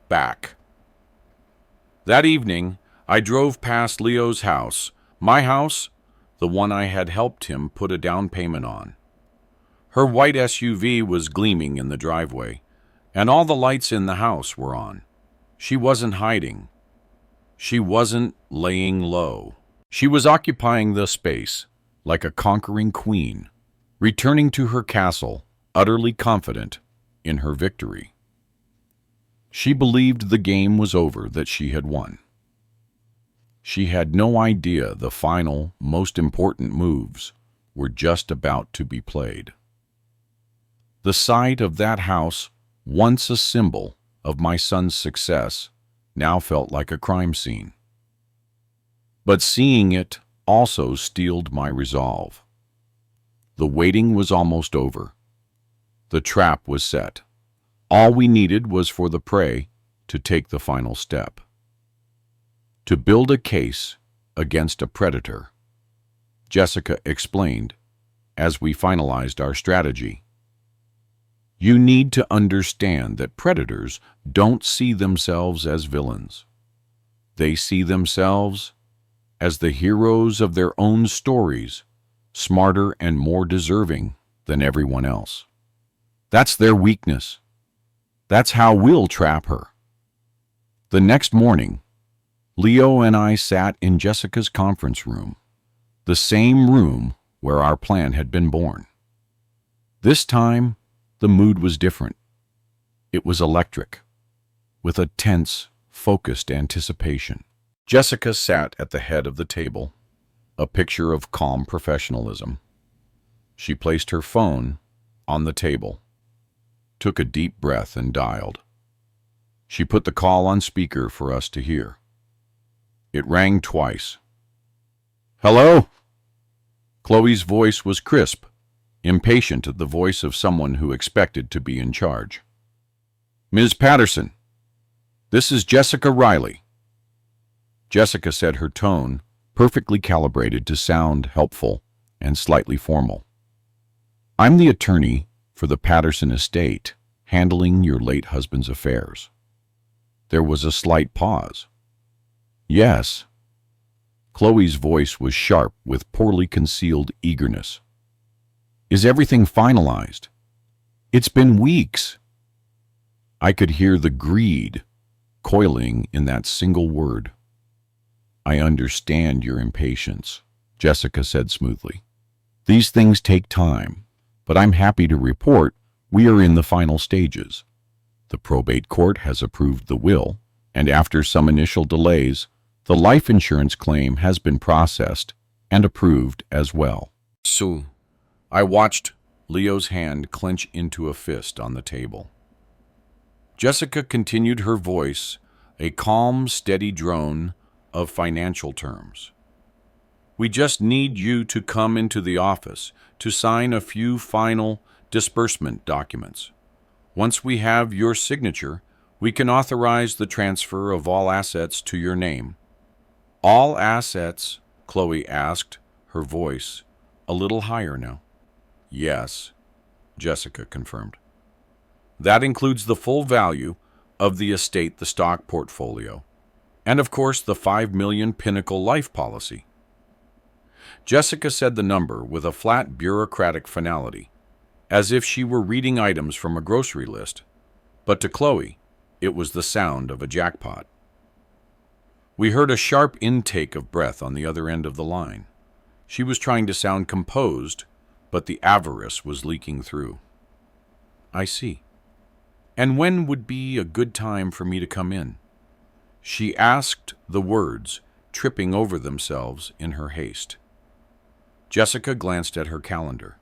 back. That evening, I drove past Leo's house, my house, the one I had helped him put a down payment on. Her white SUV was gleaming in the driveway, and all the lights in the house were on. She wasn't hiding. She wasn't laying low. She was occupying the space like a conquering queen, returning to her castle, utterly confident in her victory. She believed the game was over, that she had won. She had no idea the final, most important moves were just about to be played. The sight of that house, once a symbol of my son's success, now felt like a crime scene. But seeing it also steeled my resolve. The waiting was almost over. The trap was set. All we needed was for the prey to take the final step. To build a case against a predator, Jessica explained as we finalized our strategy. You need to understand that predators don't see themselves as villains. They see themselves as the heroes of their own stories, smarter and more deserving than everyone else. That's their weakness. That's how we'll trap her. The next morning, Leo and I sat in Jessica's conference room, the same room where our plan had been born. This time, the mood was different. It was electric, with a tense, focused anticipation. Jessica sat at the head of the table, a picture of calm professionalism. She placed her phone on the table, took a deep breath and dialed. She put the call on speaker for us to hear. It rang twice. Hello? Chloe's voice was crisp, impatient, the voice of someone who expected to be in charge. Ms. Patterson, this is Jessica Riley. Jessica said, her tone perfectly calibrated to sound helpful and slightly formal. I'm the attorney for the Patterson estate, handling your late husband's affairs. There was a slight pause. Yes. Chloe's voice was sharp with poorly concealed eagerness. Is everything finalized? It's been weeks. I could hear the greed coiling in that single word. I understand your impatience, Jessica said smoothly. These things take time, but I'm happy to report we are in the final stages. The probate court has approved the will, and after some initial delays, the life insurance claim has been processed and approved as well. So, I watched Leo's hand clench into a fist on the table. Jessica continued, her voice a calm, steady drone of financial terms. We just need you to come into the office to sign a few final disbursement documents. Once we have your signature, we can authorize the transfer of all assets to your name. All assets? Chloe asked, her voice a little higher now. Yes, Jessica confirmed. That includes the full value of the estate, the stock portfolio, and of course the $5 million Pinnacle life policy. Jessica said the number with a flat bureaucratic finality, as if she were reading items from a grocery list. But to Chloe, it was the sound of a jackpot. We heard a sharp intake of breath on the other end of the line. She was trying to sound composed, but the avarice was leaking through. I see. And when would be a good time for me to come in? She asked, the words tripping over themselves in her haste. Jessica glanced at her calendar.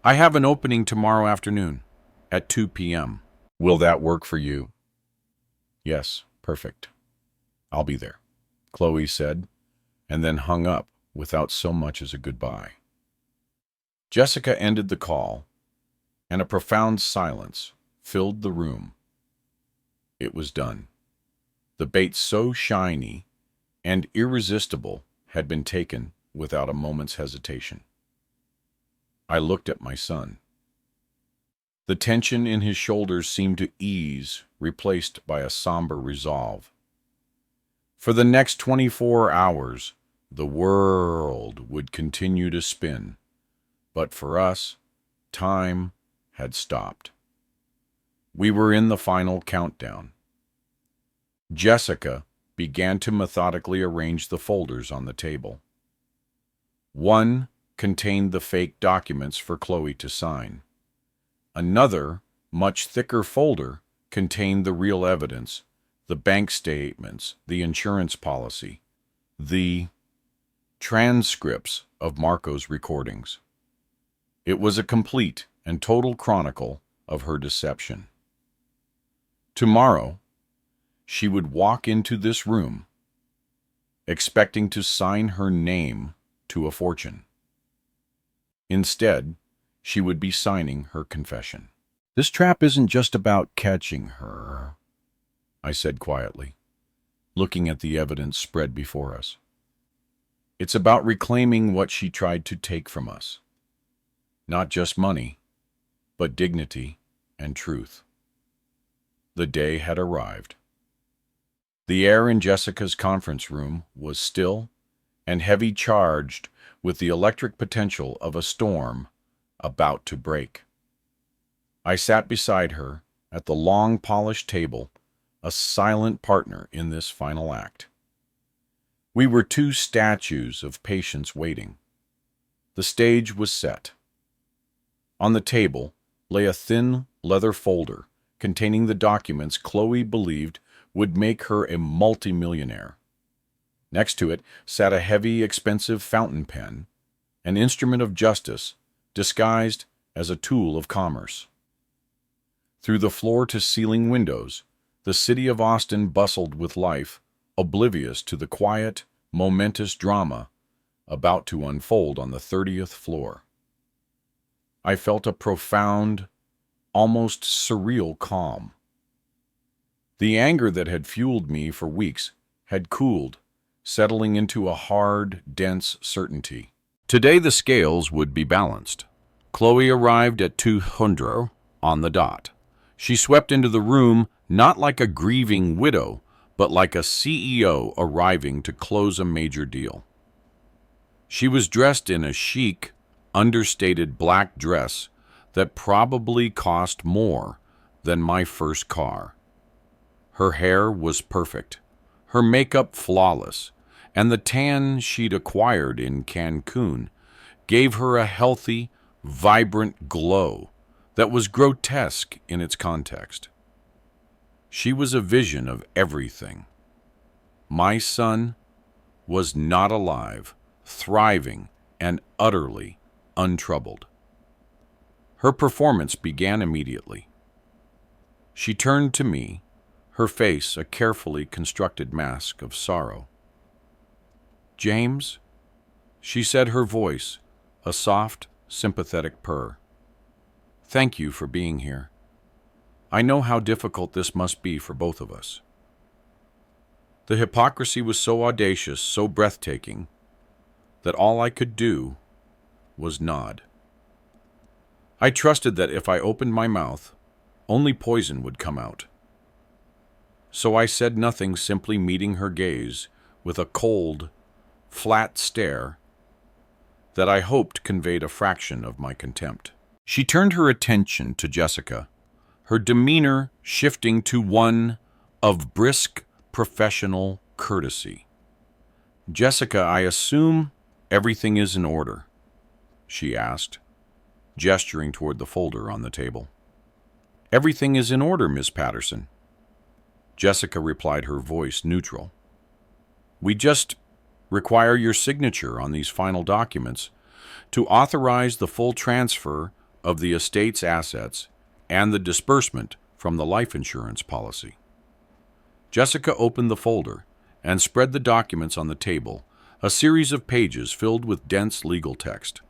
I have an opening tomorrow afternoon at 2 p.m. Will that work for you? Yes, perfect. I'll be there, Chloe said, and then hung up without so much as a goodbye. Jessica ended the call, and a profound silence filled the room. It was done. The bait so shiny and irresistible had been taken without a moment's hesitation. I looked at my son. The tension in his shoulders seemed to ease, replaced by a somber resolve. For the next 24 hours, the world would continue to spin, but for us, time had stopped. We were in the final countdown. Jessica began to methodically arrange the folders on the table. One contained the fake documents for Chloe to sign. Another, much thicker folder contained the real evidence, the bank statements, the insurance policy, the transcripts of Marco's recordings. It was a complete and total chronicle of her deception. Tomorrow, she would walk into this room, expecting to sign her name to a fortune. Instead, she would be signing her confession. This trap isn't just about catching her, I said quietly, looking at the evidence spread before us. It's about reclaiming what she tried to take from us. Not just money, but dignity and truth. The day had arrived. The air in Jessica's conference room was still and heavy, charged with the electric potential of a storm about to break. I sat beside her at the long polished table, a silent partner in this final act. We were two statues of patience waiting. The stage was set. On the table lay a thin leather folder containing the documents Chloe believed would make her a multimillionaire. Next to it sat a heavy, expensive fountain pen, an instrument of justice disguised as a tool of commerce. Through the floor-to-ceiling windows, the city of Austin bustled with life, oblivious to the quiet, momentous drama about to unfold on the 30th floor. I felt a profound, almost surreal calm. The anger that had fueled me for weeks had cooled, settling into a hard, dense certainty. Today the scales would be balanced. Chloe arrived at 200 on the dot. She swept into the room not like a grieving widow, but like a CEO arriving to close a major deal. She was dressed in a chic, understated black dress that probably cost more than my first car. Her hair was perfect, her makeup flawless, and the tan she'd acquired in Cancun gave her a healthy, vibrant glow that was grotesque in its context. She was a vision of everything. My son was not alive, thriving, and utterly untroubled. Her performance began immediately. She turned to me, her face a carefully constructed mask of sorrow. "James," she said, her voice a soft, sympathetic purr. "Thank you for being here. I know how difficult this must be for both of us." The hypocrisy was so audacious, so breathtaking, that all I could do was nod. I trusted that if I opened my mouth, only poison would come out. So I said nothing, simply meeting her gaze with a cold, flat stare that I hoped conveyed a fraction of my contempt. She turned her attention to Jessica, her demeanor shifting to one of brisk professional courtesy. "Jessica, I assume everything is in order?" she asked, gesturing toward the folder on the table. "Everything is in order, Miss Patterson," Jessica replied, her voice neutral. "We just require your signature on these final documents to authorize the full transfer of the estate's assets and the disbursement from the life insurance policy." Jessica opened the folder and spread the documents on the table, a series of pages filled with dense legal text.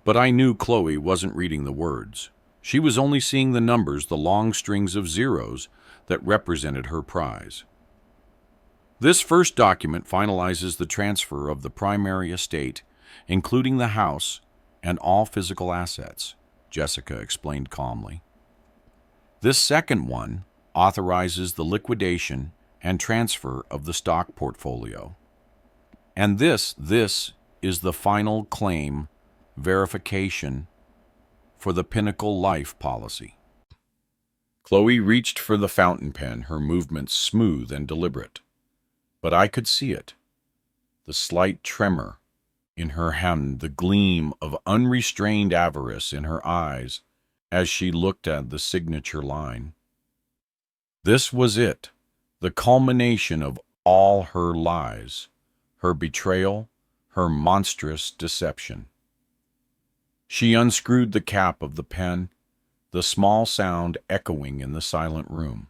But I knew Chloe wasn't reading the words. She was only seeing the numbers, the long strings of zeros that represented her prize. "This first document finalizes the transfer of the primary estate, including the house and all physical assets," Jessica explained calmly. "This second one authorizes the liquidation and transfer of the stock portfolio. And this is the final claim verification for the Pinnacle Life policy." Chloe reached for the fountain pen, her movements smooth and deliberate. But I could see it. The slight tremor in her hand, the gleam of unrestrained avarice in her eyes as she looked at the signature line. This was it, the culmination of all her lies, her betrayal, her monstrous deception. She unscrewed the cap of the pen, the small sound echoing in the silent room.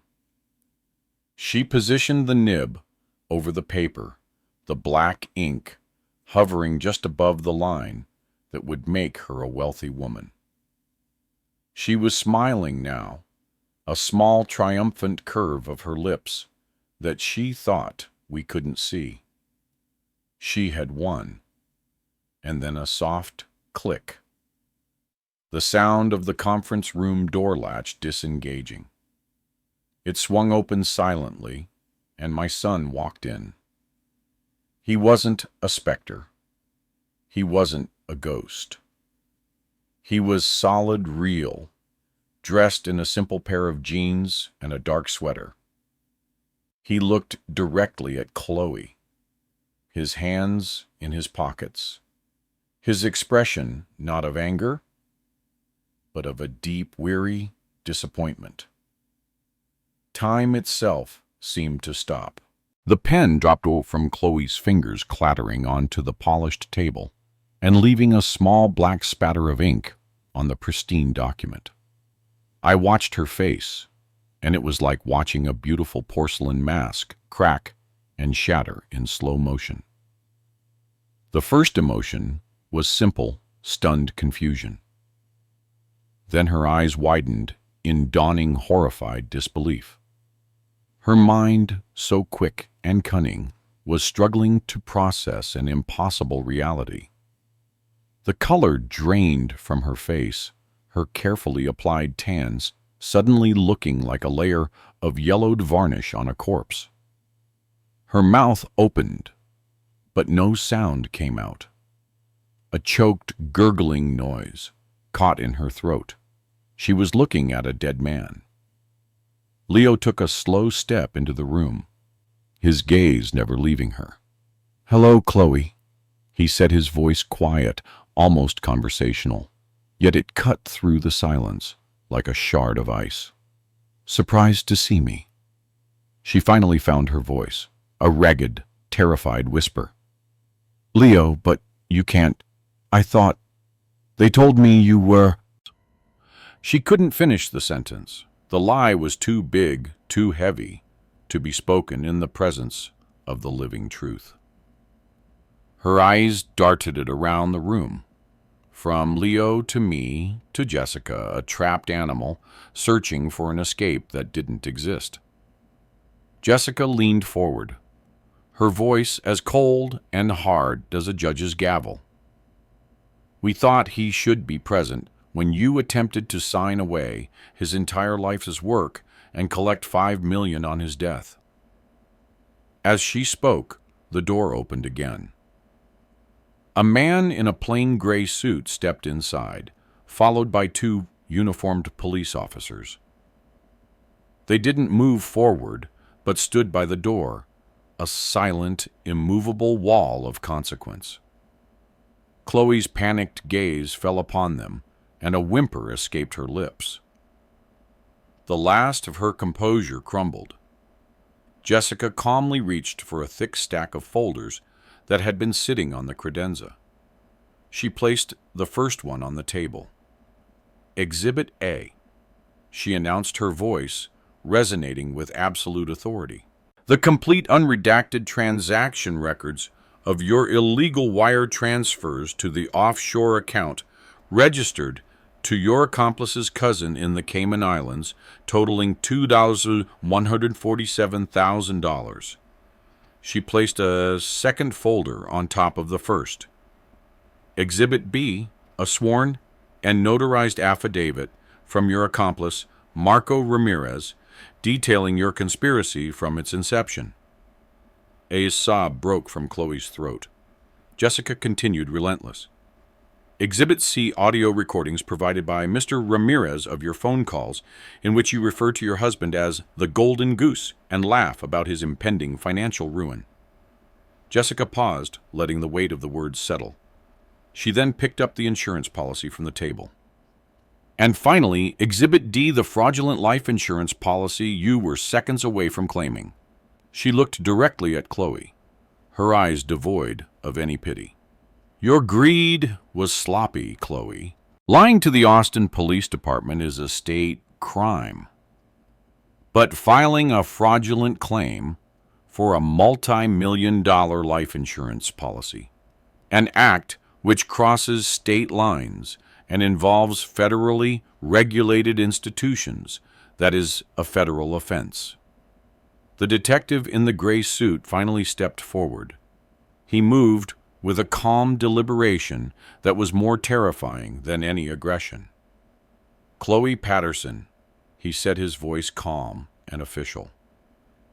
She positioned the nib over the paper, the black ink hovering just above the line that would make her a wealthy woman. She was smiling now, a small triumphant curve of her lips that she thought we couldn't see. She had won. And then a soft click. The sound of the conference room door latch disengaging. It swung open silently, and my son walked in. He wasn't a specter. He wasn't a ghost. He was solid, real, dressed in a simple pair of jeans and a dark sweater. He looked directly at Chloe, his hands in his pockets, his expression not of anger, but of a deep, weary disappointment. Time itself seemed to stop. The pen dropped from Chloe's fingers, clattering onto the polished table and leaving a small black spatter of ink on the pristine document. I watched her face, and it was like watching a beautiful porcelain mask crack and shatter in slow motion. The first emotion was simple, stunned confusion. Then her eyes widened in dawning, horrified disbelief. Her mind, so quick and cunning, was struggling to process an impossible reality. The color drained from her face, her carefully applied tans suddenly looking like a layer of yellowed varnish on a corpse. Her mouth opened, but no sound came out. A choked, gurgling noise caught in her throat. She was looking at a dead man. Leo took a slow step into the room, his gaze never leaving her. "Hello, Chloe," he said, his voice quiet, almost conversational, yet it cut through the silence like a shard of ice. "Surprised to see me?" She finally found her voice, a ragged, terrified whisper. "Leo, but you can't. I thought... They told me you were..." She couldn't finish the sentence. The lie was too big, too heavy, to be spoken in the presence of the living truth. Her eyes darted around the room, from Leo to me to Jessica, a trapped animal searching for an escape that didn't exist. Jessica leaned forward, her voice as cold and hard as a judge's gavel. "We thought he should be present when you attempted to sign away his entire life's work and collect $5 million on his death." As she spoke, the door opened again. A man in a plain gray suit stepped inside, followed by two uniformed police officers. They didn't move forward, but stood by the door, a silent, immovable wall of consequence. Chloe's panicked gaze fell upon them, and a whimper escaped her lips. The last of her composure crumbled. Jessica calmly reached for a thick stack of folders that had been sitting on the credenza. She placed the first one on the table. Exhibit A, she announced, her voice resonating with absolute authority. The complete unredacted transaction records of your illegal wire transfers to the offshore account registered to your accomplice's cousin in the Cayman Islands, totaling $2,147,000. She placed a second folder on top of the first. Exhibit B, a sworn and notarized affidavit from your accomplice, Marco Ramirez, detailing your conspiracy from its inception. A's sob broke from Chloe's throat. Jessica continued, relentless. Exhibit C, audio recordings provided by Mr. Ramirez of your phone calls, in which you refer to your husband as the Golden Goose and laugh about his impending financial ruin. Jessica paused, letting the weight of the words settle. She then picked up the insurance policy from the table. And finally, Exhibit D, the fraudulent life insurance policy you were seconds away from claiming. She looked directly at Chloe, her eyes devoid of any pity. Your greed was sloppy, Chloe. Lying to the Austin Police Department is a state crime. But filing a fraudulent claim for a multi-million-dollar life insurance policy, an act which crosses state lines and involves federally regulated institutions, that is a federal offense. The detective in the gray suit finally stepped forward. He moved with a calm deliberation that was more terrifying than any aggression. Chloe Patterson, he said, his voice calm and official.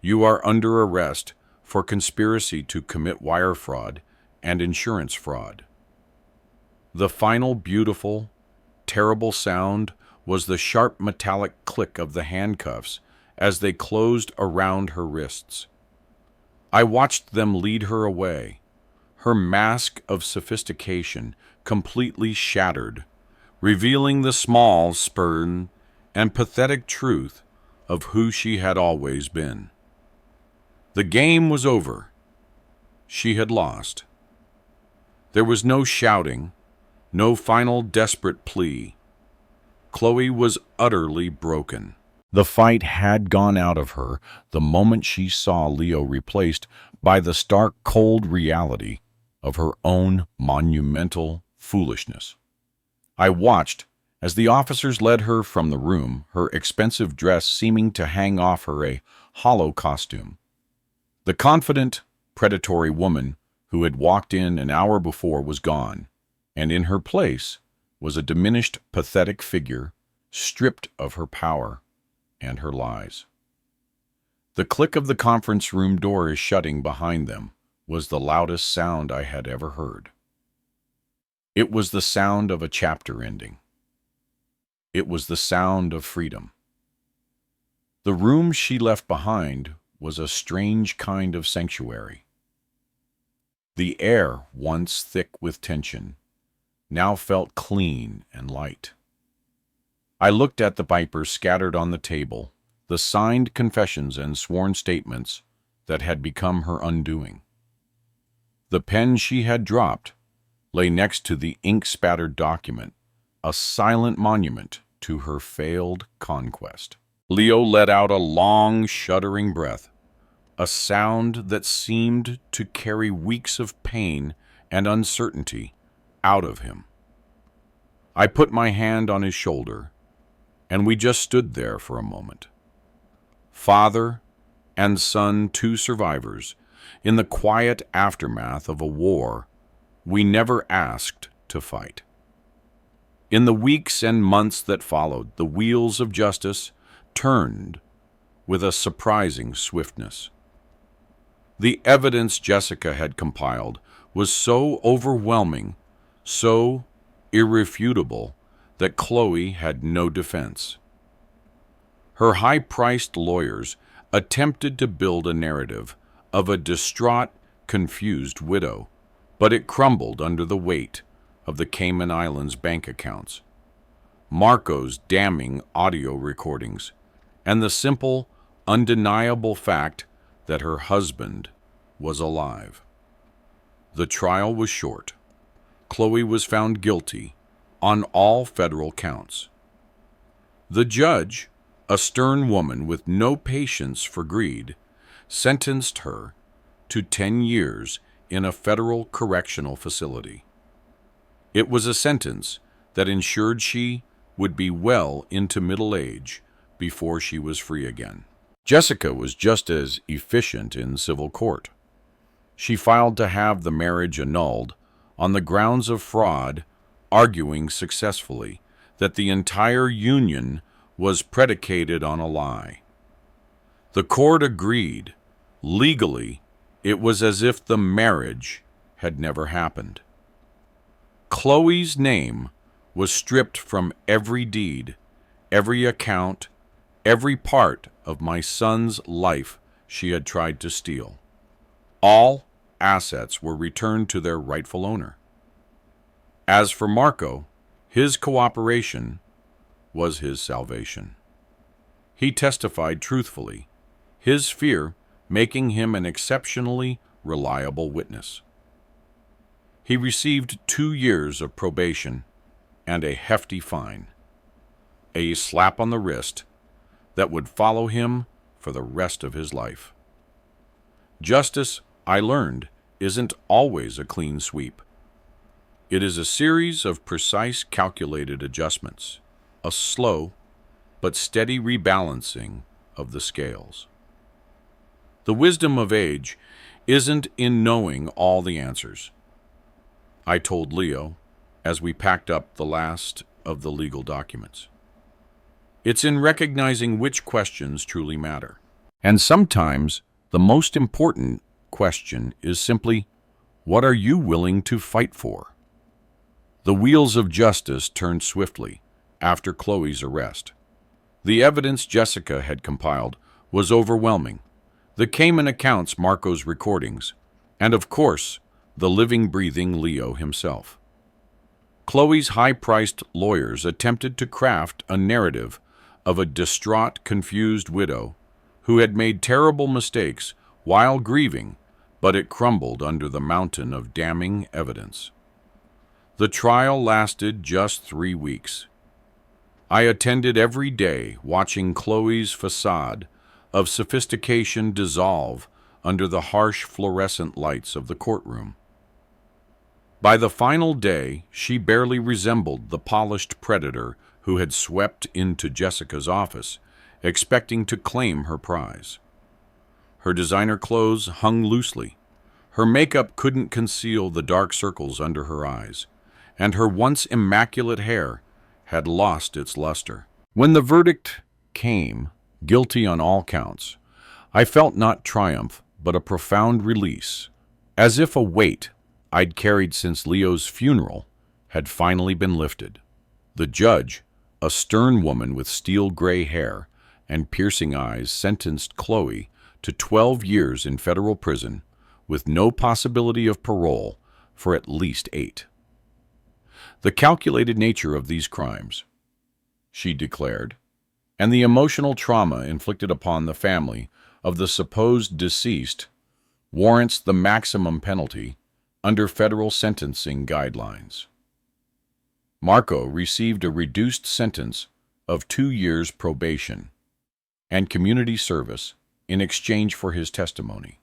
You are under arrest for conspiracy to commit wire fraud and insurance fraud. The final beautiful, terrible sound was the sharp metallic click of the handcuffs as they closed around her wrists. I watched them lead her away, her mask of sophistication completely shattered, revealing the small, spurn, and pathetic truth of who she had always been. The game was over. She had lost. There was no shouting, no final desperate plea. Chloe was utterly broken. The fight had gone out of her the moment she saw Leo replaced by the stark, cold reality of her own monumental foolishness. I watched as the officers led her from the room, her expensive dress seeming to hang off her a hollow costume. The confident, predatory woman who had walked in an hour before was gone, and in her place was a diminished, pathetic figure, stripped of her power and her lies. The click of the conference room door shutting behind them was the loudest sound I had ever heard. It was the sound of a chapter ending. It was the sound of freedom. The room she left behind was a strange kind of sanctuary. The air, once thick with tension, now felt clean and light. I looked at the papers scattered on the table, the signed confessions and sworn statements that had become her undoing. The pen she had dropped lay next to the ink-spattered document, a silent monument to her failed conquest. Leo let out a long, shuddering breath, a sound that seemed to carry weeks of pain and uncertainty out of him. I put my hand on his shoulder, and we just stood there for a moment. Father and son, two survivors, in the quiet aftermath of a war we never asked to fight. In the weeks and months that followed, the wheels of justice turned with a surprising swiftness. The evidence Jessica had compiled was so overwhelming, so irrefutable, that Chloe had no defense. Her high-priced lawyers attempted to build a narrative of a distraught, confused widow, but it crumbled under the weight of the Cayman Islands bank accounts, Marco's damning audio recordings, and the simple, undeniable fact that her husband was alive. The trial was short. Chloe was found guilty on all federal counts. The judge, a stern woman with no patience for greed, sentenced her to 10 years in a federal correctional facility. It was a sentence that ensured she would be well into middle age before she was free again. Jessica was just as efficient in civil court. She filed to have the marriage annulled on the grounds of fraud, arguing successfully that the entire union was predicated on a lie. The court agreed. Legally, it was as if the marriage had never happened. Chloe's name was stripped from every deed, every account, every part of my son's life she had tried to steal. All assets were returned to their rightful owner. As for Marco, his cooperation was his salvation. He testified truthfully, his fear making him an exceptionally reliable witness. He received 2 years of probation and a hefty fine, a slap on the wrist that would follow him for the rest of his life. Justice, I learned, isn't always a clean sweep. It is a series of precise, calculated adjustments, a slow but steady rebalancing of the scales. The wisdom of age isn't in knowing all the answers. I told Leo as we packed up the last of the legal documents. It's in recognizing which questions truly matter. And sometimes the most important question is simply, what are you willing to fight for? The wheels of justice turned swiftly after Chloe's arrest. The evidence Jessica had compiled was overwhelming. The Cayman accounts, Marco's recordings, and of course, the living, breathing Leo himself. Chloe's high-priced lawyers attempted to craft a narrative of a distraught, confused widow who had made terrible mistakes while grieving, but it crumbled under the mountain of damning evidence. The trial lasted just 3 weeks. I attended every day, watching Chloe's facade of sophistication dissolve under the harsh fluorescent lights of the courtroom. By the final day, she barely resembled the polished predator who had swept into Jessica's office, expecting to claim her prize. Her designer clothes hung loosely. Her makeup couldn't conceal the dark circles under her eyes, and her once immaculate hair had lost its luster. When the verdict came, guilty on all counts, I felt not triumph, but a profound release, as if a weight I'd carried since Leo's funeral had finally been lifted. The judge, a stern woman with steel-gray hair and piercing eyes, sentenced Chloe to 12 years in federal prison with no possibility of parole for at least 8. The calculated nature of these crimes, she declared, and the emotional trauma inflicted upon the family of the supposed deceased warrants the maximum penalty under federal sentencing guidelines. Marco received a reduced sentence of 2 years probation and community service in exchange for his testimony.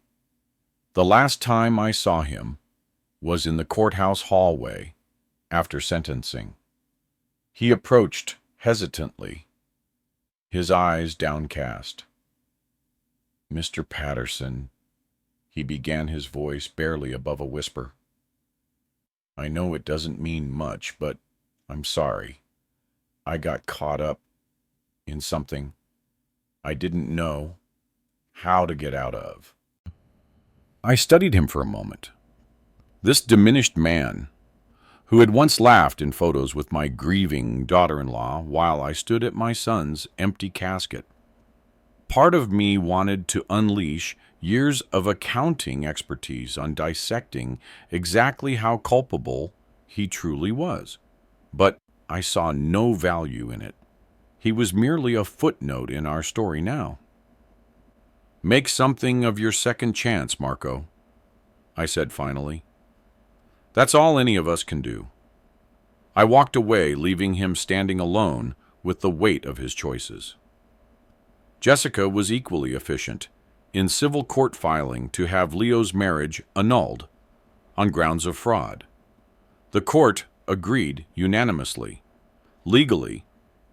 The last time I saw him was in the courthouse hallway after sentencing. He approached hesitantly, his eyes downcast. "Mr. Patterson," he began, his voice barely above a whisper. "I know it doesn't mean much, but I'm sorry. I got caught up in something I didn't know how to get out of." I studied him for a moment. This diminished man, who had once laughed in photos with my grieving daughter-in-law while I stood at my son's empty casket, Part of me wanted to unleash years of accounting expertise on dissecting exactly how culpable he truly was. But I saw no value in it. He was merely a footnote in our story now. "Make something of your second chance, Marco," I said finally. "That's all any of us can do." I walked away, leaving him standing alone with the weight of his choices. Jessica was equally efficient in civil court filing to have Leo's marriage annulled on grounds of fraud. The court agreed unanimously. Legally,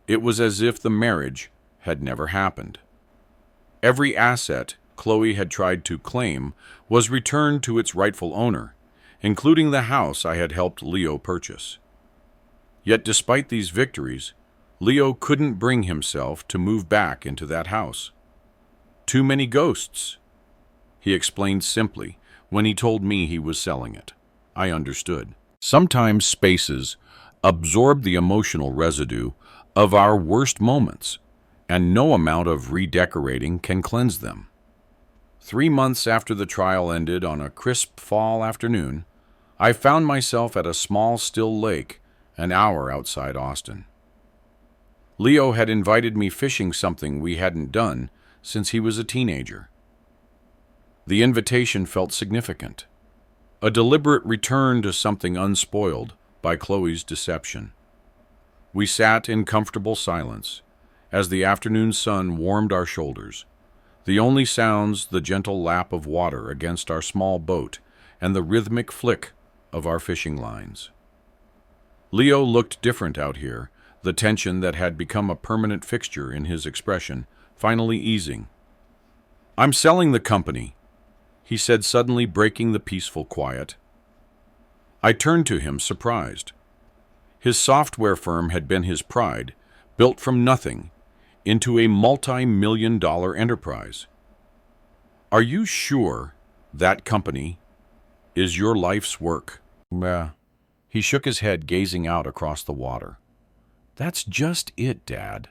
it was as if the marriage had never happened. Every asset Chloe had tried to claim was returned to its rightful owner, including the house I had helped Leo purchase. Yet despite these victories, Leo couldn't bring himself to move back into that house. "Too many ghosts," he explained simply when he told me he was selling it. I understood. Sometimes spaces absorb the emotional residue of our worst moments, and no amount of redecorating can cleanse them. 3 months after the trial ended, on a crisp fall afternoon, I found myself at a small still lake an hour outside Austin. Leo had invited me fishing, something we hadn't done since he was a teenager. The invitation felt significant, a deliberate return to something unspoiled by Chloe's deception. We sat in comfortable silence as the afternoon sun warmed our shoulders, the only sounds the gentle lap of water against our small boat and the rhythmic flick of our fishing lines. Leo looked different out here, the tension that had become a permanent fixture in his expression finally easing. "I'm selling the company," he said, suddenly breaking the peaceful quiet. I turned to him, surprised. His software firm had been his pride, built from nothing into a multi-million-dollar enterprise. "Are you sure that company is your life's work?" He shook his head, gazing out across the water. "That's just it, Dad.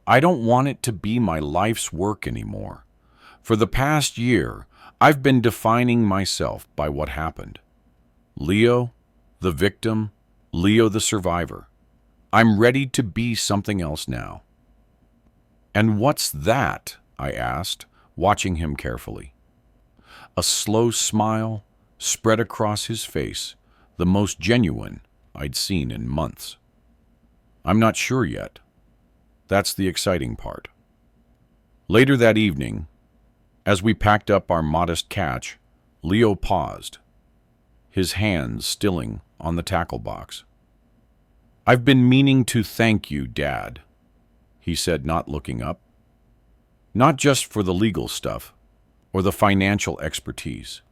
I don't want it to be my life's work anymore. For the past year, I've been defining myself by what happened. Leo, the victim, Leo, the survivor. I'm ready to be something else now." "And what's that?" I asked, watching him carefully. A slow smile spread across his face, the most genuine I'd seen in months. "I'm not sure yet. That's the exciting part." Later that evening, as we packed up our modest catch, Leo paused, his hands stilling on the tackle box. "I've been meaning to thank you, Dad," he said, not looking up. "Not just for the legal stuff or the financial expertise,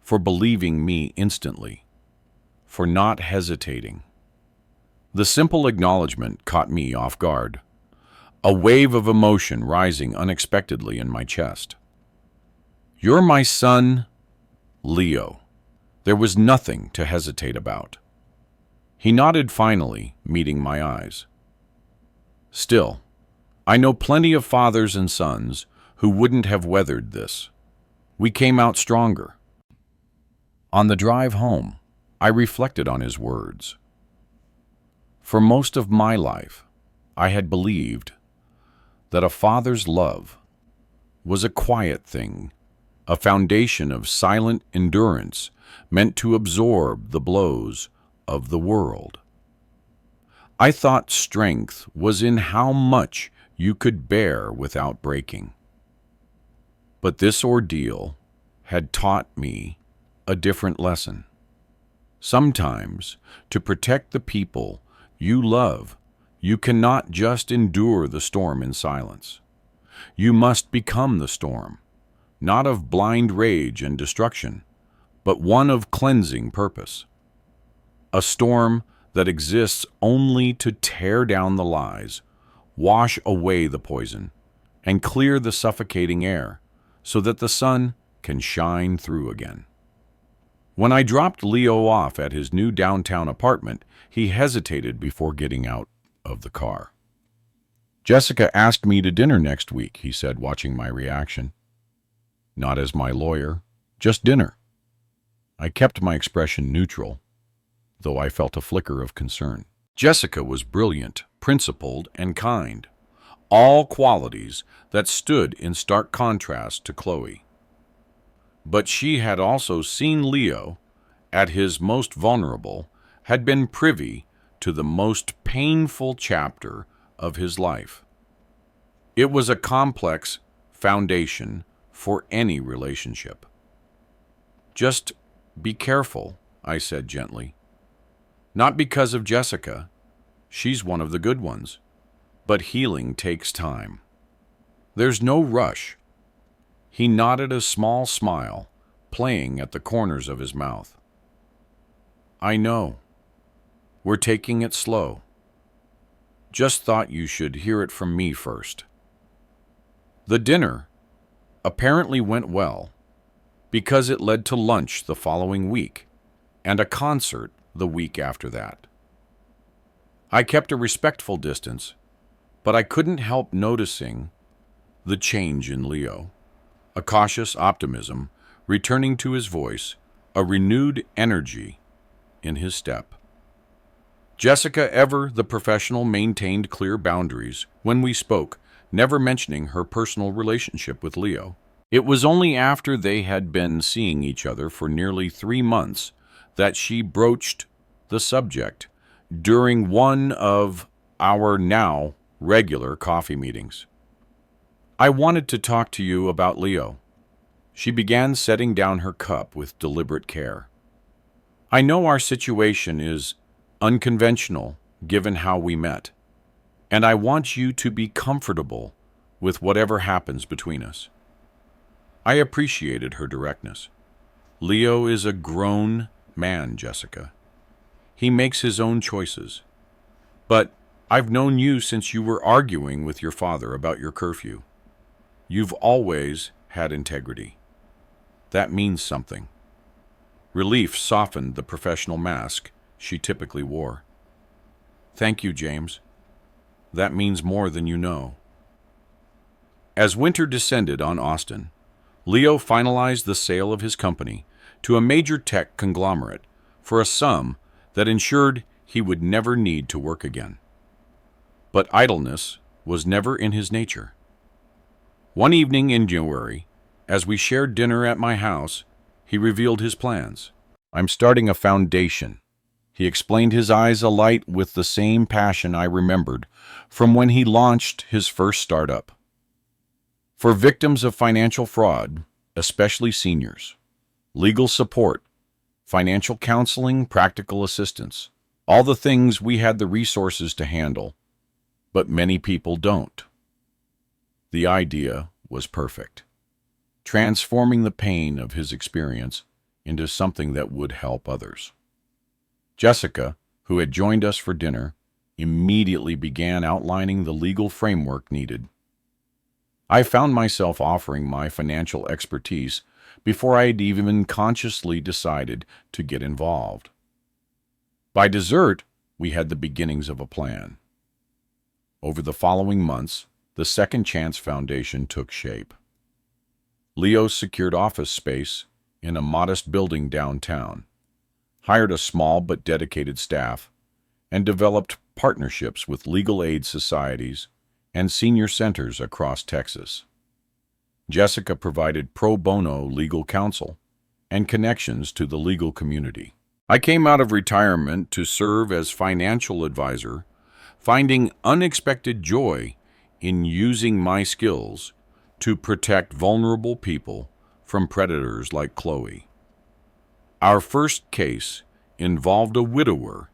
for believing me instantly, for not hesitating." The simple acknowledgement caught me off guard, a wave of emotion rising unexpectedly in my chest. "You're my son, Leo." There was nothing to hesitate about. He nodded finally, meeting my eyes. "Still, I know plenty of fathers and sons who wouldn't have weathered this. We came out stronger." On the drive home, I reflected on his words. For most of my life, I had believed that a father's love was a quiet thing, a foundation of silent endurance meant to absorb the blows of the world. I thought strength was in how much you could bear without breaking. But this ordeal had taught me a different lesson. Sometimes, to protect the people you love, you cannot just endure the storm in silence. You must become the storm, not of blind rage and destruction, but one of cleansing purpose. A storm that exists only to tear down the lies, wash away the poison, and clear the suffocating air so that the sun can shine through again. When I dropped Leo off at his new downtown apartment, he hesitated before getting out of the car. Jessica asked me to dinner next week, he said, watching my reaction. Not as my lawyer, just dinner. I kept my expression neutral, though I felt a flicker of concern. Jessica was brilliant, principled, and kind, all qualities that stood in stark contrast to Chloe. But she had also seen Leo, at his most vulnerable, had been privy to the most painful chapter of his life. It was a complex foundation for any relationship. Just be careful, I said gently. Not because of Jessica. She's one of the good ones. But healing takes time. There's no rush. He nodded a small smile, playing at the corners of his mouth. I know. We're taking it slow. Just thought you should hear it from me first. The dinner apparently went well, because it led to lunch the following week and a concert the week after that. I kept a respectful distance, but I couldn't help noticing the change in Leo, a cautious optimism returning to his voice, a renewed energy in his step. Jessica, ever the professional, maintained clear boundaries when we spoke, never mentioning her personal relationship with Leo. It was only after they had been seeing each other for nearly 3 months that she broached the subject during one of our now regular coffee meetings. I wanted to talk to you about Leo. She began, setting down her cup with deliberate care. I know our situation is unconventional given how we met, and I want you to be comfortable with whatever happens between us. I appreciated her directness. Leo is a grown man, Jessica. He makes his own choices. But I've known you since you were arguing with your father about your curfew. You've always had integrity. That means something. Relief softened the professional mask she typically wore. Thank you, James. That means more than you know. As winter descended on Austin, Leo finalized the sale of his company to a major tech conglomerate for a sum that ensured he would never need to work again. But idleness was never in his nature. One evening in January, as we shared dinner at my house, he revealed his plans. I'm starting a foundation. He explained, his eyes alight with the same passion I remembered from when he launched his first startup. For victims of financial fraud, especially seniors, legal support, financial counseling, practical assistance, all the things we had the resources to handle, but many people don't. The idea was perfect, transforming the pain of his experience into something that would help others. Jessica, who had joined us for dinner, immediately began outlining the legal framework needed. I found myself offering my financial expertise before I had even consciously decided to get involved. By dessert, we had the beginnings of a plan. Over the following months, the Second Chance Foundation took shape. Leo secured office space in a modest building downtown, hired a small but dedicated staff, and developed partnerships with legal aid societies and senior centers across Texas. Jessica provided pro bono legal counsel and connections to the legal community. I came out of retirement to serve as financial advisor, finding unexpected joy in using my skills to protect vulnerable people from predators like Chloe. Our first case involved a widower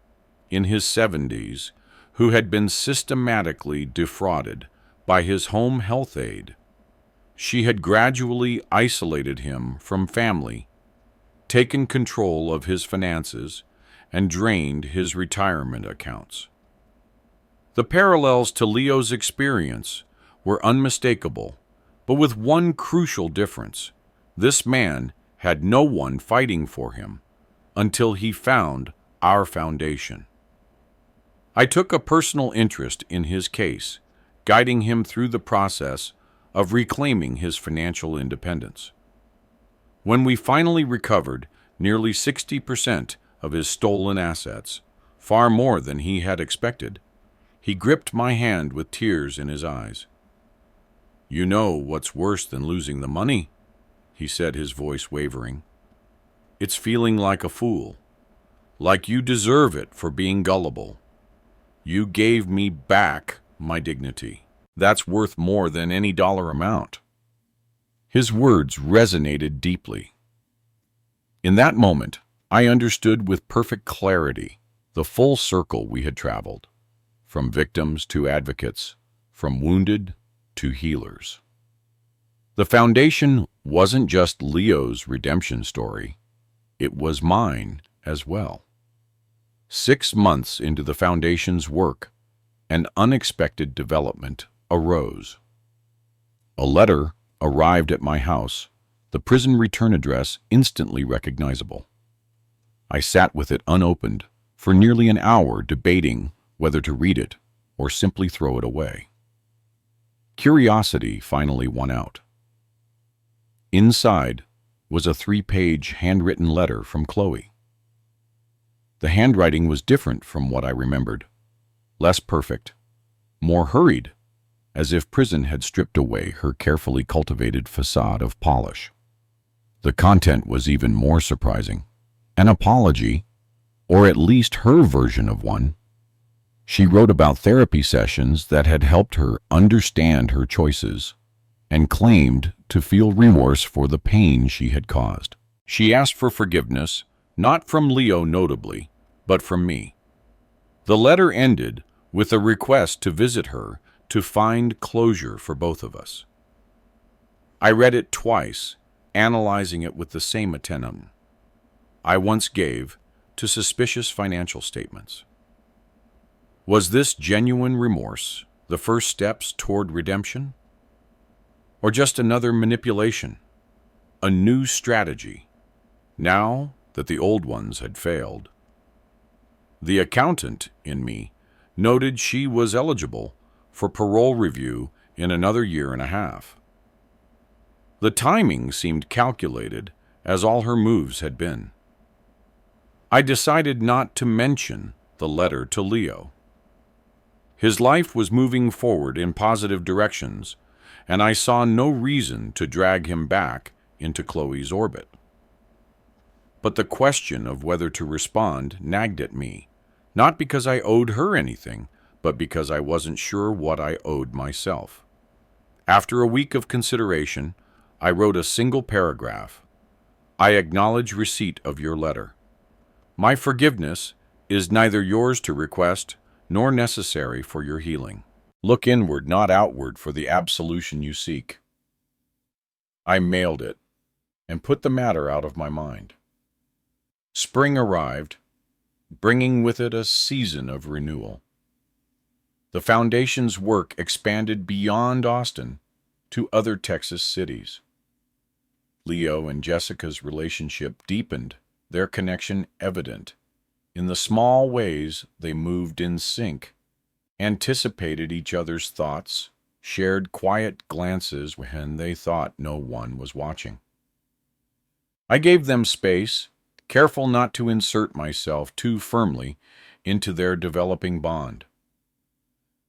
in his 70s who had been systematically defrauded by his home health aide. She had gradually isolated him from family, taken control of his finances, and drained his retirement accounts. The parallels to Leo's experience were unmistakable, but with one crucial difference. This man had no one fighting for him until he found our foundation. I took a personal interest in his case guiding him through the process of reclaiming his financial independence. When we finally recovered nearly 60% of his stolen assets, far more than he had expected, he gripped my hand with tears in his eyes. "You know what's worse than losing the money?" he said, his voice wavering. "It's feeling like a fool, like you deserve it for being gullible. You gave me back my dignity. That's worth more than any dollar amount." His words resonated deeply. In that moment, I understood with perfect clarity the full circle we had traveled, from victims to advocates, from wounded to healers. The foundation wasn't just Leo's redemption story, it was mine as well. 6 months into the foundation's work, an unexpected development arose. A letter arrived at my house, the prison return address instantly recognizable. I sat with it unopened for nearly an hour, debating whether to read it or simply throw it away. Curiosity finally won out. Inside was a 3-page handwritten letter from Chloe. The handwriting was different from what I remembered, less perfect, more hurried, as if prison had stripped away her carefully cultivated facade of polish. The content was even more surprising. An apology, or at least her version of one. She wrote about therapy sessions that had helped her understand her choices and claimed to feel remorse for the pain she had caused. She asked for forgiveness, not from Leo notably, but from me. The letter ended with a request to visit her to find closure for both of us. I read it twice, analyzing it with the same attention I once gave to suspicious financial statements. Was this genuine remorse the first steps toward redemption? Or just another manipulation, a new strategy, now that the old ones had failed? The accountant in me noted she was eligible for parole review in another 1.5 years. The timing seemed calculated, as all her moves had been. I decided not to mention the letter to Leo. His life was moving forward in positive directions, and I saw no reason to drag him back into Chloe's orbit. But the question of whether to respond nagged at me, not because I owed her anything, but because I wasn't sure what I owed myself. After a week of consideration, I wrote a single paragraph. "I acknowledge receipt of your letter. My forgiveness is neither yours to request nor necessary for your healing. Look inward, not outward, for the absolution you seek." I mailed it and put the matter out of my mind. Spring arrived, bringing with it a season of renewal. The foundation's work expanded beyond Austin to other Texas cities. Leo and Jessica's relationship deepened, their connection evident. In the small ways they moved in sync, anticipated each other's thoughts, shared quiet glances when they thought no one was watching. I gave them space, careful not to insert myself too firmly into their developing bond.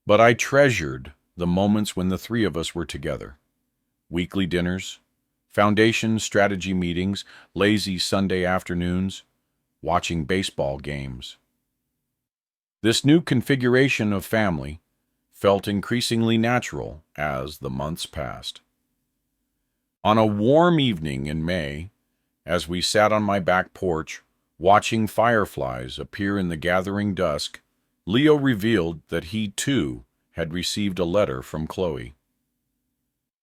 But I treasured the moments when the 3 of us were together. Weekly dinners, foundation strategy meetings, lazy Sunday afternoons, watching baseball games. This new configuration of family felt increasingly natural as the months passed. On a warm evening in May, as we sat on my back porch, watching fireflies appear in the gathering dusk, Leo revealed that he, too, had received a letter from Chloe.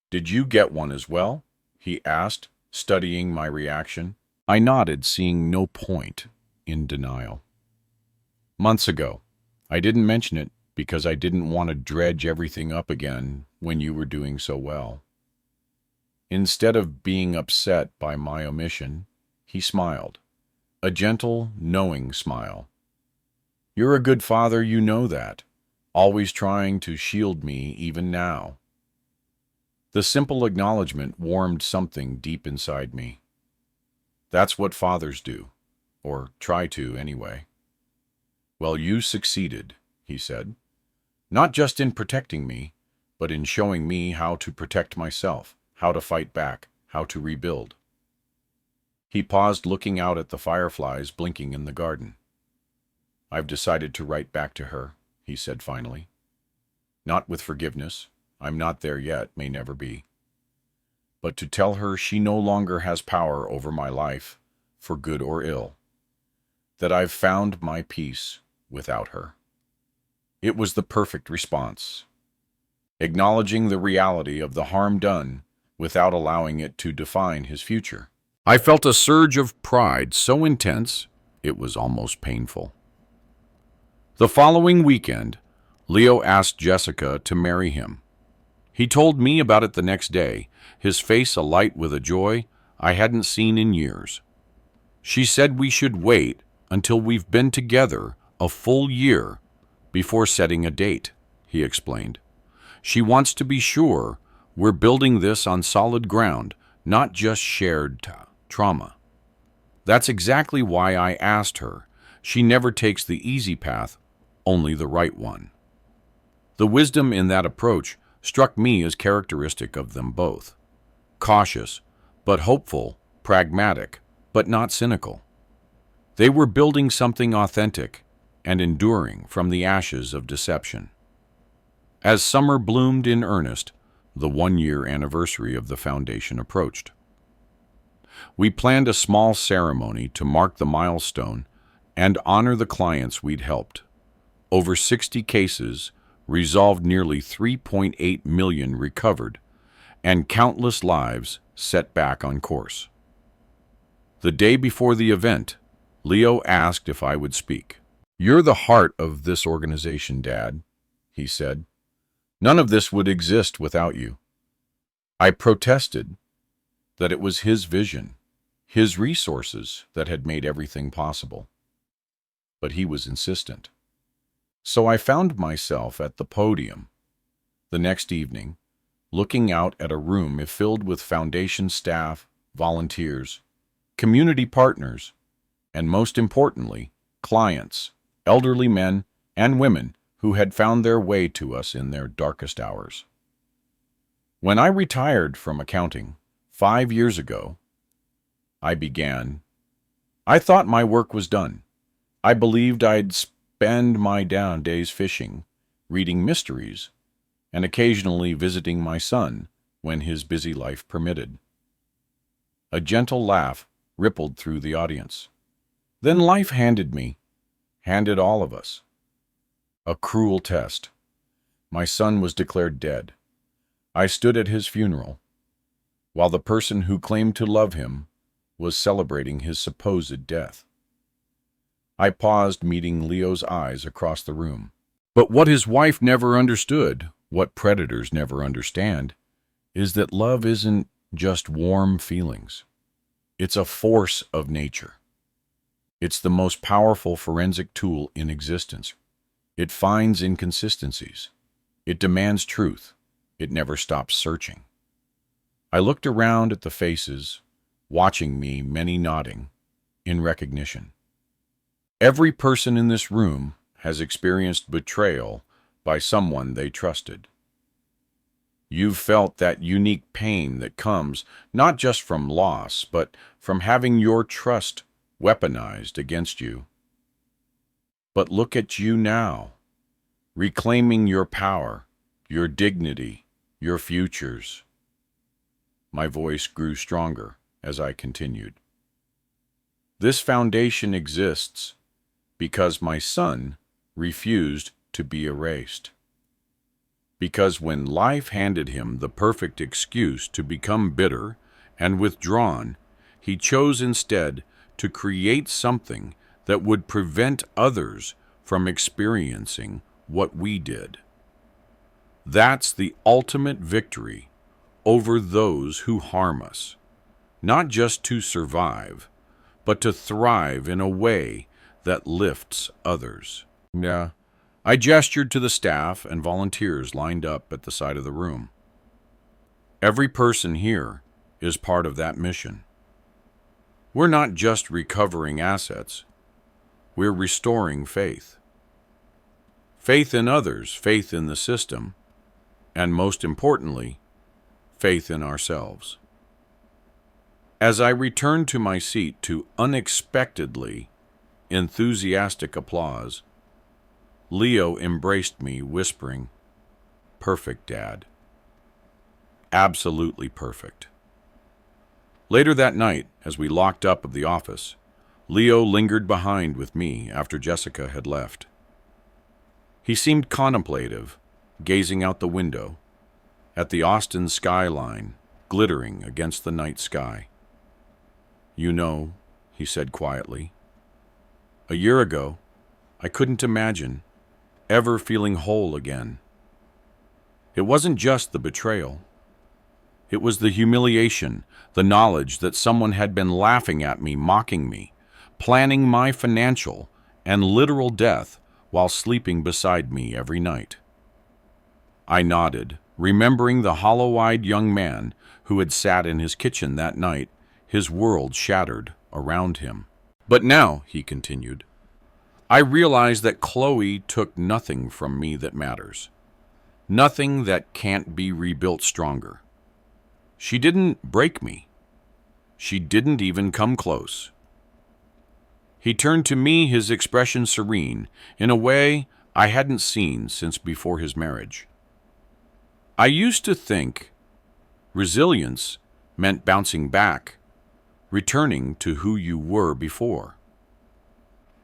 "Did you get one as well?" he asked, studying my reaction. I nodded, seeing no point in denial. "Months ago. I didn't mention it because I didn't want to dredge everything up again when you were doing so well." Instead of being upset by my omission, he smiled, a gentle, knowing smile. "You're a good father, you know that. always trying to shield me even now. The simple acknowledgement warmed something deep inside me. That's what fathers do, or try to anyway. Well, you succeeded, he said, not just in protecting me, but in showing me how to protect myself, how to fight back, how to rebuild. He paused, looking out at the fireflies blinking in the garden. I've decided to write back to her, he said finally. Not with forgiveness, I'm not there yet, may never be. But to tell her she no longer has power over my life, for good or ill. That I've found my peace without her. It was the perfect response. Acknowledging the reality of the harm done without allowing it to define his future. I felt a surge of pride so intense it was almost painful. The following weekend, Leo asked Jessica to marry him. He told me about it the next day, his face alight with a joy I hadn't seen in years. She said we should wait until we've been together a full year before setting a date, he explained. She wants to be sure we're building this on solid ground, not just shared trauma. That's exactly why I asked her. She never takes the easy path, only the right one. The wisdom in that approach struck me as characteristic of them both. Cautious, but hopeful, pragmatic, but not cynical. They were building something authentic and enduring from the ashes of deception. As summer bloomed in earnest, the one-year anniversary of the foundation approached. We planned a small ceremony to mark the milestone and honor the clients we'd helped. Over 60 cases resolved, nearly 3.8 million recovered, and countless lives set back on course. The day before the event, Leo asked if I would speak. "You're the heart of this organization, Dad," he said. "None of this would exist without you." I protested that it was his vision, his resources that had made everything possible. But he was insistent. So I found myself at the podium the next evening, looking out at a room filled with foundation staff, volunteers, community partners, and most importantly, clients, elderly men and women who had found their way to us in their darkest hours. When I retired from accounting 5 years ago, I thought my work was done. I believed I'd spend my down days fishing, reading mysteries, and occasionally visiting my son when his busy life permitted. A gentle laugh rippled through the audience. Then life handed all of us, a cruel test. My son was declared dead. I stood at his funeral, while the person who claimed to love him was celebrating his supposed death. I paused, meeting Leo's eyes across the room. But what his wife never understood, what predators never understand, is that love isn't just warm feelings. It's a force of nature. It's the most powerful forensic tool in existence. It finds inconsistencies. It demands truth. It never stops searching. I looked around at the faces, watching me, many nodding, in recognition. Every person in this room has experienced betrayal by someone they trusted. You've felt that unique pain that comes not just from loss, but from having your trust weaponized against you. But look at you now, reclaiming your power, your dignity, your futures. My voice grew stronger as I continued. This foundation exists because my son refused to be erased. Because when life handed him the perfect excuse to become bitter and withdrawn, he chose instead to create something that would prevent others from experiencing what we did. That's the ultimate victory over those who harm us, not just to survive, but to thrive in a way that lifts others. Yeah, I gestured to the staff and volunteers lined up at the side of the room. Every person here is part of that mission. We're not just recovering assets, we're restoring faith. Faith in others, faith in the system, and most importantly, faith in ourselves. As I returned to my seat to unexpectedly enthusiastic applause, Leo embraced me, whispering, "Perfect, Dad. Absolutely perfect." Later that night, as we locked up of the office, Leo lingered behind with me after Jessica had left. He seemed contemplative, gazing out the window, at the Austin skyline glittering against the night sky. "You know," he said quietly, "a year ago, I couldn't imagine ever feeling whole again. It wasn't just the betrayal. It was the humiliation, the knowledge that someone had been laughing at me, mocking me, planning my financial and literal death while sleeping beside me every night." I nodded, remembering the hollow-eyed young man who had sat in his kitchen that night, his world shattered around him. "But now," he continued, "I realize that Chloe took nothing from me that matters, nothing that can't be rebuilt stronger. She didn't break me. She didn't even come close." He turned to me, his expression serene, in a way I hadn't seen since before his marriage. "I used to think resilience meant bouncing back, returning to who you were before.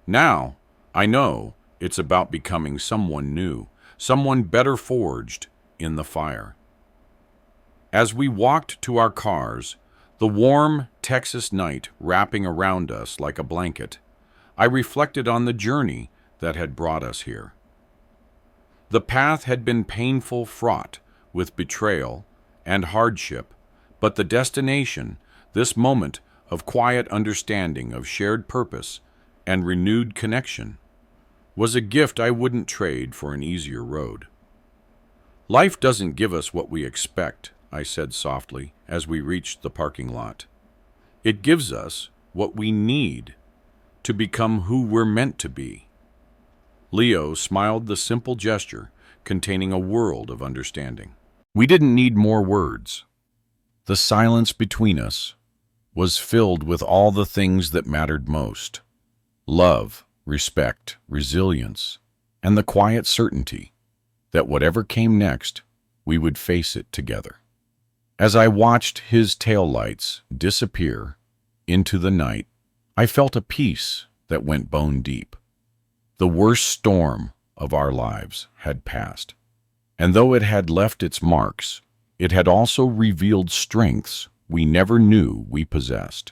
Now, I know it's about becoming someone new, someone better forged in the fire." As we walked to our cars, the warm Texas night wrapping around us like a blanket, I reflected on the journey that had brought us here. The path had been painful, fraught with betrayal and hardship, but the destination, this moment of quiet understanding, of shared purpose and renewed connection, was a gift I wouldn't trade for an easier road. "Life doesn't give us what we expect," I said softly as we reached the parking lot. "It gives us what we need to become who we're meant to be." Leo smiled, the simple gesture containing a world of understanding. We didn't need more words. The silence between us was filled with all the things that mattered most: love, respect, resilience, and the quiet certainty that whatever came next, we would face it together. As I watched his taillights disappear into the night, I felt a peace that went bone deep. The worst storm of our lives had passed, and though it had left its marks, it had also revealed strengths we never knew we possessed.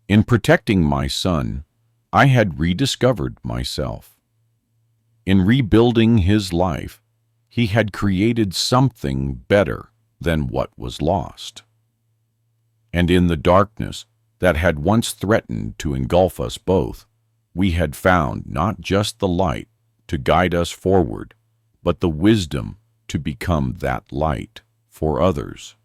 In protecting my son, I had rediscovered myself. In rebuilding his life, he had created something better than what was lost. And in the darkness that had once threatened to engulf us both, we had found not just the light to guide us forward, but the wisdom to become that light for others.